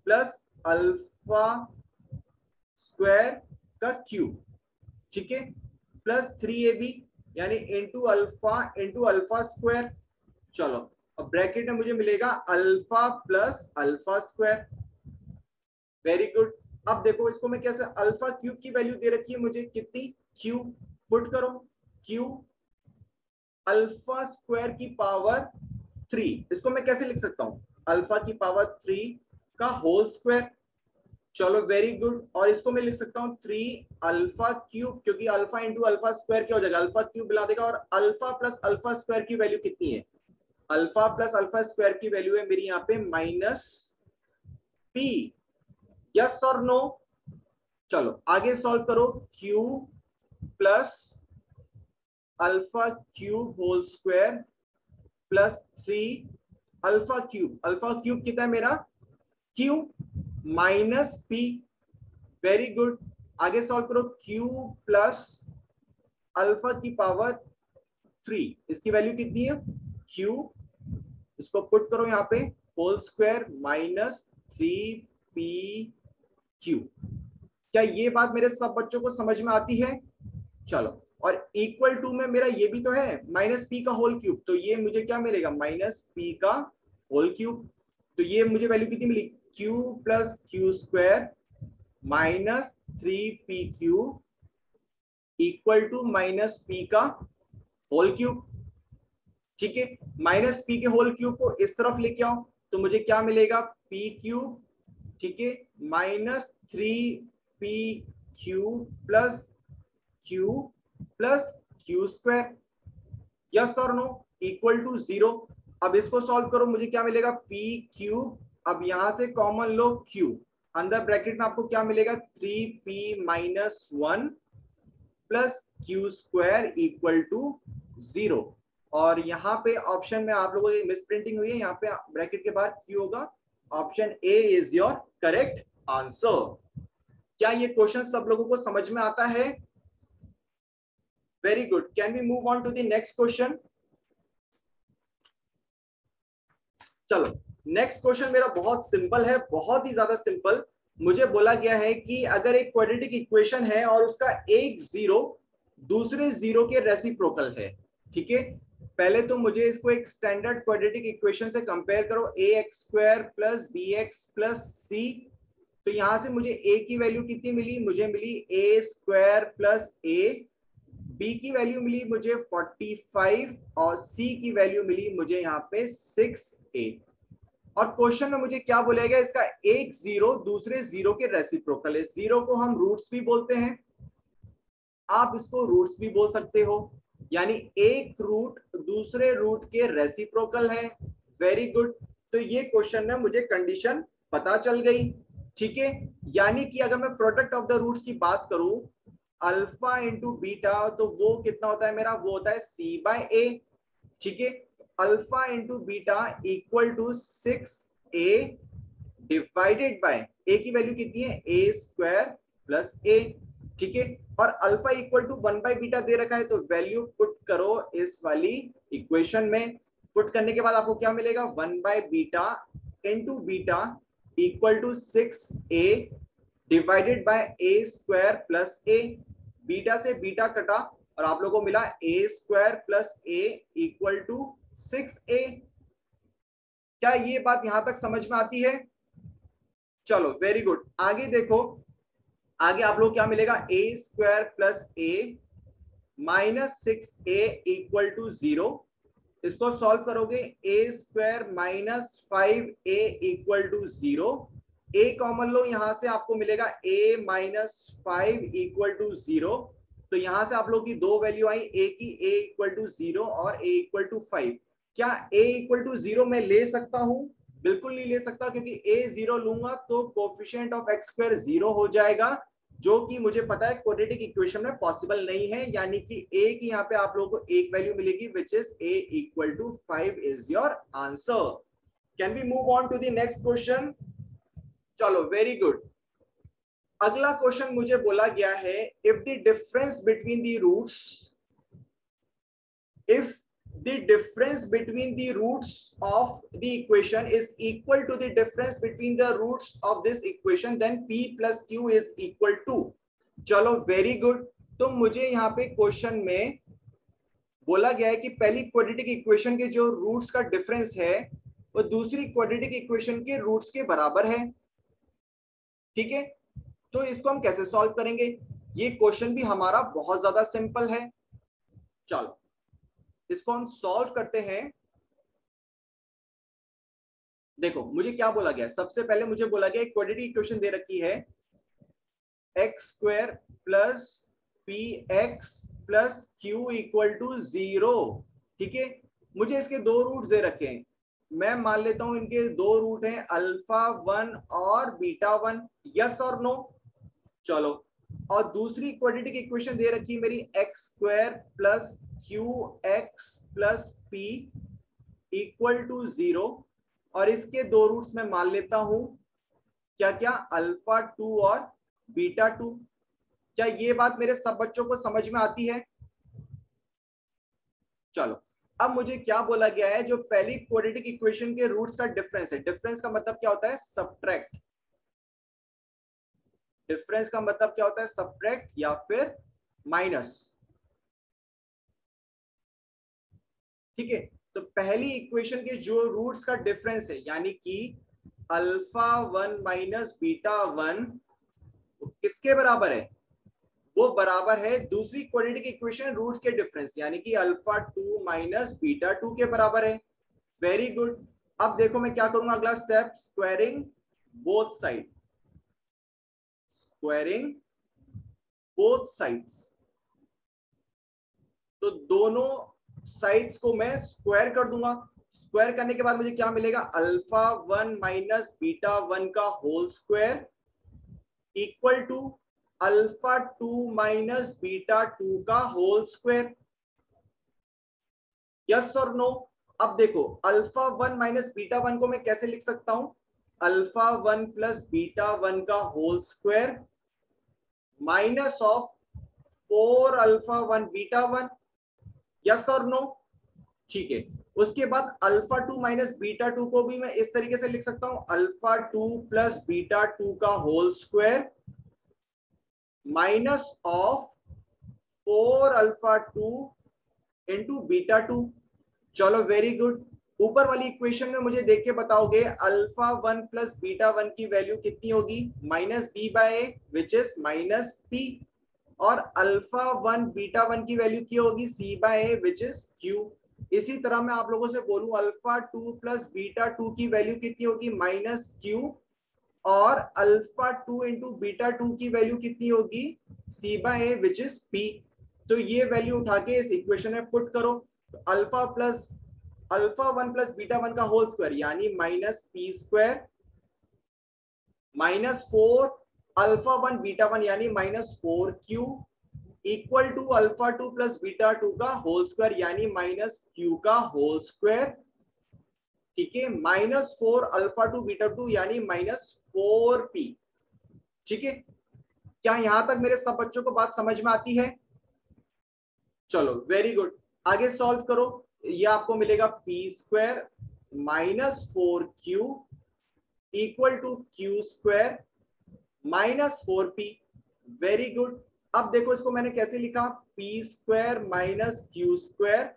प्लस अल्फा स्क्वायर का क्यूब, ठीक है, प्लस 3ab यानी इंटू अल्फा स्क्वायर। चलो अब ब्रैकेट में मुझे मिलेगा alpha plus alpha square. Very good. अब देखो इसको मैं कैसे, अल्फा क्यूब की वैल्यू दे रखी है मुझे कितनी, क्यू, पुट करो क्यू अल्फा स्क्वायर की पावर 3, इसको मैं कैसे लिख सकता हूं, अल्फा की पावर 3 का होल स्क्वायर। चलो वेरी गुड, और इसको मैं लिख सकता हूँ 3 अल्फा क्यूब, क्योंकि अल्फा इंटू अल्फा स्क्वायर क्या हो जाएगा, अल्फा क्यूब मिला देगा। और अल्फा प्लस अल्फा स्क्वायर की वैल्यू कितनी है, अल्फा प्लस अल्फा स्क्वायर की वैल्यू है मेरी यहाँ पे माइनस पी। यस और नो? चलो आगे सॉल्व करो, Q plus alpha cube whole square plus 3 alpha cube कितना है मेरा, Q minus P. Very good, आगे सॉल्व करो, क्यू प्लस अल्फा की पावर 3, इसकी वैल्यू कितनी है, क्यू, इसको पुट करो यहाँ पे, whole square minus 3p Q. क्या ये बात मेरे सब बच्चों को समझ में आती है? चलो, और इक्वल टू में मेरा ये भी तो है माइनस पी का होल क्यूब, तो ये मुझे क्या मिलेगा, माइनस पी का होल क्यूब। तो ये मुझे वैल्यू कितनी मिली, q plus Q square minus 3p cube equal to minus p का होल क्यूब, ठीक है। माइनस पी के होल क्यूब को इस तरफ लेके आओ तो मुझे क्या मिलेगा, पी क्यूब, ठीक है, minus 3p cube plus Q square. Yes और नो? Equal to 0। अब इसको सॉल्व करो, मुझे क्या मिलेगा, p क्यूब, अब यहां से कॉमन लो q, अंदर ब्रैकेट में आपको क्या मिलेगा, 3p minus 1 plus Q square equal to 0। और यहाँ पे ऑप्शन में आप लोगों की मिस प्रिंटिंग हुई है, यहाँ पे ब्रैकेट के बाद क्यू होगा। Option A is your correct answer. क्या ये क्वेश्चन सब लोगों को समझ में आता है? Very good, can we move on to the next question? चलो नेक्स्ट क्वेश्चन मेरा बहुत सिंपल है, बहुत ही ज्यादा सिंपल। मुझे बोला गया है कि अगर एक क्वाड्रेटिक इक्वेशन है और उसका एक जीरो दूसरे जीरो के रेसिप्रोकल है, ठीक है। पहले तो मुझे इसको एक स्टैंडर्ड क्वाड्रेटिक इक्वेशन से कंपेयर करो, ax square plus bx plus c। तो यहां से मुझे a की वैल्यू कितनी मिली, मुझे मिली a square plus a, b की वैल्यू मिली मुझे 45 और c की वैल्यू मिली मुझे यहाँ पे 6a। और क्वेश्चन में मुझे क्या बोला गया, इसका एक जीरो दूसरे जीरो के रेसिप्रोकल है। जीरो को हम रूट्स भी बोलते हैं, आप इसको रूट्स भी बोल सकते हो, यानी एक रूट दूसरे रूट के रेसिप्रोकल है। वेरी गुड, तो ये क्वेश्चन में मुझे कंडीशन पता चल गई, ठीक है। यानी कि अगर मैं प्रोडक्ट ऑफ द रूट्स की बात करूं, अल्फा इंटू बीटा, तो वो कितना होता है मेरा, वो होता है c बाय a, ठीक है। Alpha into beta equal to 6a divided by a की वैल्यू कितनी है, a स्क्वायर प्लस a, ठीक है। और alpha equal to 1 by beta दे रखा है, तो वैल्यू पुट करो इस वाली इक्वेशन में। पुट करने के बाद आपको क्या मिलेगा, 1 by beta into beta equal to 6a divided by a square plus a। Beta से बीटा कटा और आप लोगों को मिला a square plus a equal to 6a। क्या ये बात यहां तक समझ में आती है? चलो वेरी गुड, आगे देखो, आगे आप लोग क्या मिलेगा, a square plus a minus 6a equal to 0। इसको सॉल्व करोगे a square minus 5a equal to 0, a common लो, यहां से आपको मिलेगा a माइनस 5 इक्वल टू 0। तो यहां से आप लोग की दो वैल्यू आई, a की a इक्वल टू 0 और a इक्वल टू 5। क्या a इक्वल टू 0 मैं ले सकता हूं? बिल्कुल नहीं ले सकता, क्योंकि a 0 लूंगा तो कोफिशिएंट ऑफ एक्स स्क्वायर 0 हो जाएगा, जो कि मुझे पता है क्वाड्रेटिक इक्वेशन में पॉसिबल नहीं है। यानी कि a की यहाँ पे आप लोगों को एक वैल्यू मिलेगी which is a equal to 5 is your answer. Can we move on to the next question? चलो वेरी गुड। अगला क्वेश्चन मुझे बोला गया है if the difference between the roots, if the difference between the roots of the equation is equal to the difference between the roots of this equation, then p plus q is equal to। चलो very good. तो मुझे यहाँ पे question में बोला गया है कि पहली क्वाड्रेटिक इक्वेशन के जो रूट्स का डिफरेंस है वो दूसरी क्वाड्रेटिक इक्वेशन के रूट्स के बराबर है। ठीक है, तो इसको हम कैसे सॉल्व करेंगे? ये क्वेश्चन भी हमारा बहुत ज्यादा सिंपल है। चलो इसको हम सॉल्व करते हैं। देखो मुझे क्या बोला गया, सबसे पहले मुझे बोला गया एक क्वाड्रेटिक इक्वेशन दे रखी है X square plus P x plus Q equal to 0। ठीक है, मुझे इसके दो रूट दे रखे हैं, मैं मान लेता हूं इनके दो रूट हैं अल्फा 1 और बीटा 1। यस और नो? चलो, और दूसरी क्वाड्रेटिक इक्वेशन दे रखी है मेरी X square plus Q x plus P equal to 0, और इसके दो रूट्स में मान लेता हूं क्या क्या, अल्फा 2 और बीटा 2। क्या ये बात मेरे सब बच्चों को समझ में आती है? चलो अब मुझे क्या बोला गया है, जो पहली क्वाड्रेटिक इक्वेशन के रूट्स का डिफरेंस है, डिफरेंस का मतलब क्या होता है? सब्ट्रैक्ट। डिफरेंस का मतलब क्या होता है? सब्ट्रैक्ट या फिर माइनस। ठीक है, तो पहली इक्वेशन के जो रूट्स का डिफरेंस है यानी कि अल्फा 1 माइनस बीटा 1 किसके बराबर है? वो बराबर है दूसरी क्वाड्रेटिक इक्वेशन रूट्स के डिफरेंस यानी कि अल्फा 2 माइनस बीटा 2 के बराबर है। Very good. अब देखो मैं क्या करूंगा, अगला step, squaring both side, squaring both sides. तो दोनों साइड्स को मैं स्क्वायर कर दूंगा। स्क्वायर करने के बाद मुझे क्या मिलेगा? अल्फा 1 माइनस बीटा 1 का whole square equal to alpha 2 minus beta 2 का होल स्क्वायर। यस और नो? अब देखो अल्फा 1 माइनस बीटा 1 को मैं कैसे लिख सकता हूं? अल्फा 1 प्लस बीटा 1 का whole square minus of 4 alpha 1 beta 1। Yes और नो? ठीक है, उसके बाद अल्फा 2 माइनस बीटा 2 को भी मैं इस तरीके से लिख सकता हूं, अल्फा 2 प्लस बीटा 2 का whole square minus of 4 alpha 2 into beta 2। चलो वेरी गुड। ऊपर वाली इक्वेशन में मुझे देख के बताओगे अल्फा 1 प्लस बीटा 1 की वैल्यू कितनी होगी? Minus b by a which is minus p, और अल्फा 1 बीटा 1 की वैल्यू क्या होगी? C by a which is q. इसी तरह मैं आप लोगों से बोलूं अल्फा 2 प्लस बीटा 2 की वैल्यू कितनी होगी? माइनस क्यू, और अल्फा 2 इंटू बीटा 2 की वैल्यू कितनी होगी? C by a which is p. तो ये वैल्यू उठा के इस इक्वेशन में पुट करो। तो अल्फा 1 प्लस बीटा 1 का होल स्क्वायर यानी minus P square minus 4 alpha 1 beta 1 यानी minus 4 Q equal to alpha 2 plus beta 2 का होल स्क्वायर यानी माइनस क्यू का होल स्क्वायर। ठीक है, माइनस 4 अल्फा 2 बीटा 2 यानी माइनस 4p। ठीक है, क्या यहां तक मेरे सब बच्चों को बात समझ में आती है? चलो वेरी गुड, आगे सॉल्व करो। ये आपको मिलेगा P square minus 4q equal to Q square minus 4p। Very good. अब देखो इसको मैंने कैसे लिखा, P square minus Q square,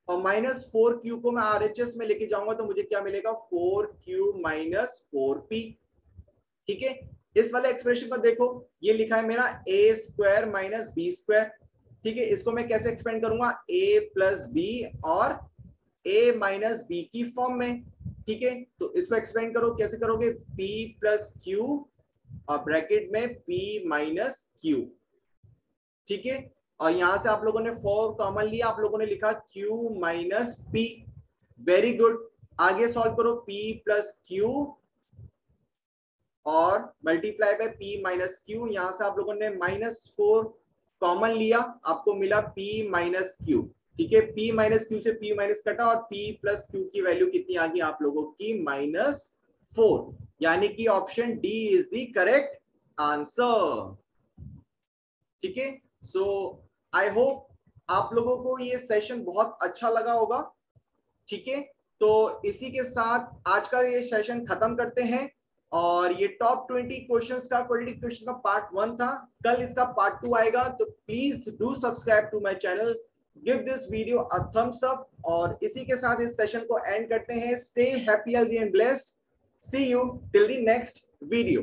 और माइनस 4q को मैं आरएचएस में लेके जाऊंगा तो मुझे क्या मिलेगा? 4q minus 4p। ठीक है, इस वाले एक्सप्रेशन को देखो, ये लिखा है मेरा ए स्क्वायर माइनस बी स्क्वायर। ठीक है, इसको मैं कैसे एक्सपेंड करूंगा? a प्लस बी और ए माइनस बी की फॉर्म में, ठीक है। तो इसको एक्सपेंड करो, कैसे करोगे, P प्लस क्यू और ब्रैकेट में P माइनस क्यू, ठीक है। और यहां से आप लोगों ने 4 कॉमन लिया, आप लोगों ने लिखा Q minus P, very good. आगे सॉल्व करो, P प्लस क्यू और multiply by P minus Q, यहां से आप लोगों ने -4 कॉमन लिया, आपको मिला P माइनस क्यू, ठीक है। P माइनस क्यू से P माइनस कटा और P प्लस क्यू की वैल्यू कितनी आ गई आप लोगों की, -4, यानी कि option d is the correct answer, ठीक है। सो आई होप आप लोगों को ये सेशन बहुत अच्छा लगा होगा, ठीक है। तो इसी के साथ आज का ये सेशन खत्म करते हैं। और ये टॉप 20 क्वेश्चंस का क्वालिटी क्वेश्चन का पार्ट 1 था, कल इसका पार्ट 2 आएगा। तो please do subscribe to my channel, give this video a thumbs up. और इसी के साथ इस सेशन को एंड करते हैं। Stay happy, healthy and blessed. See you till the next video.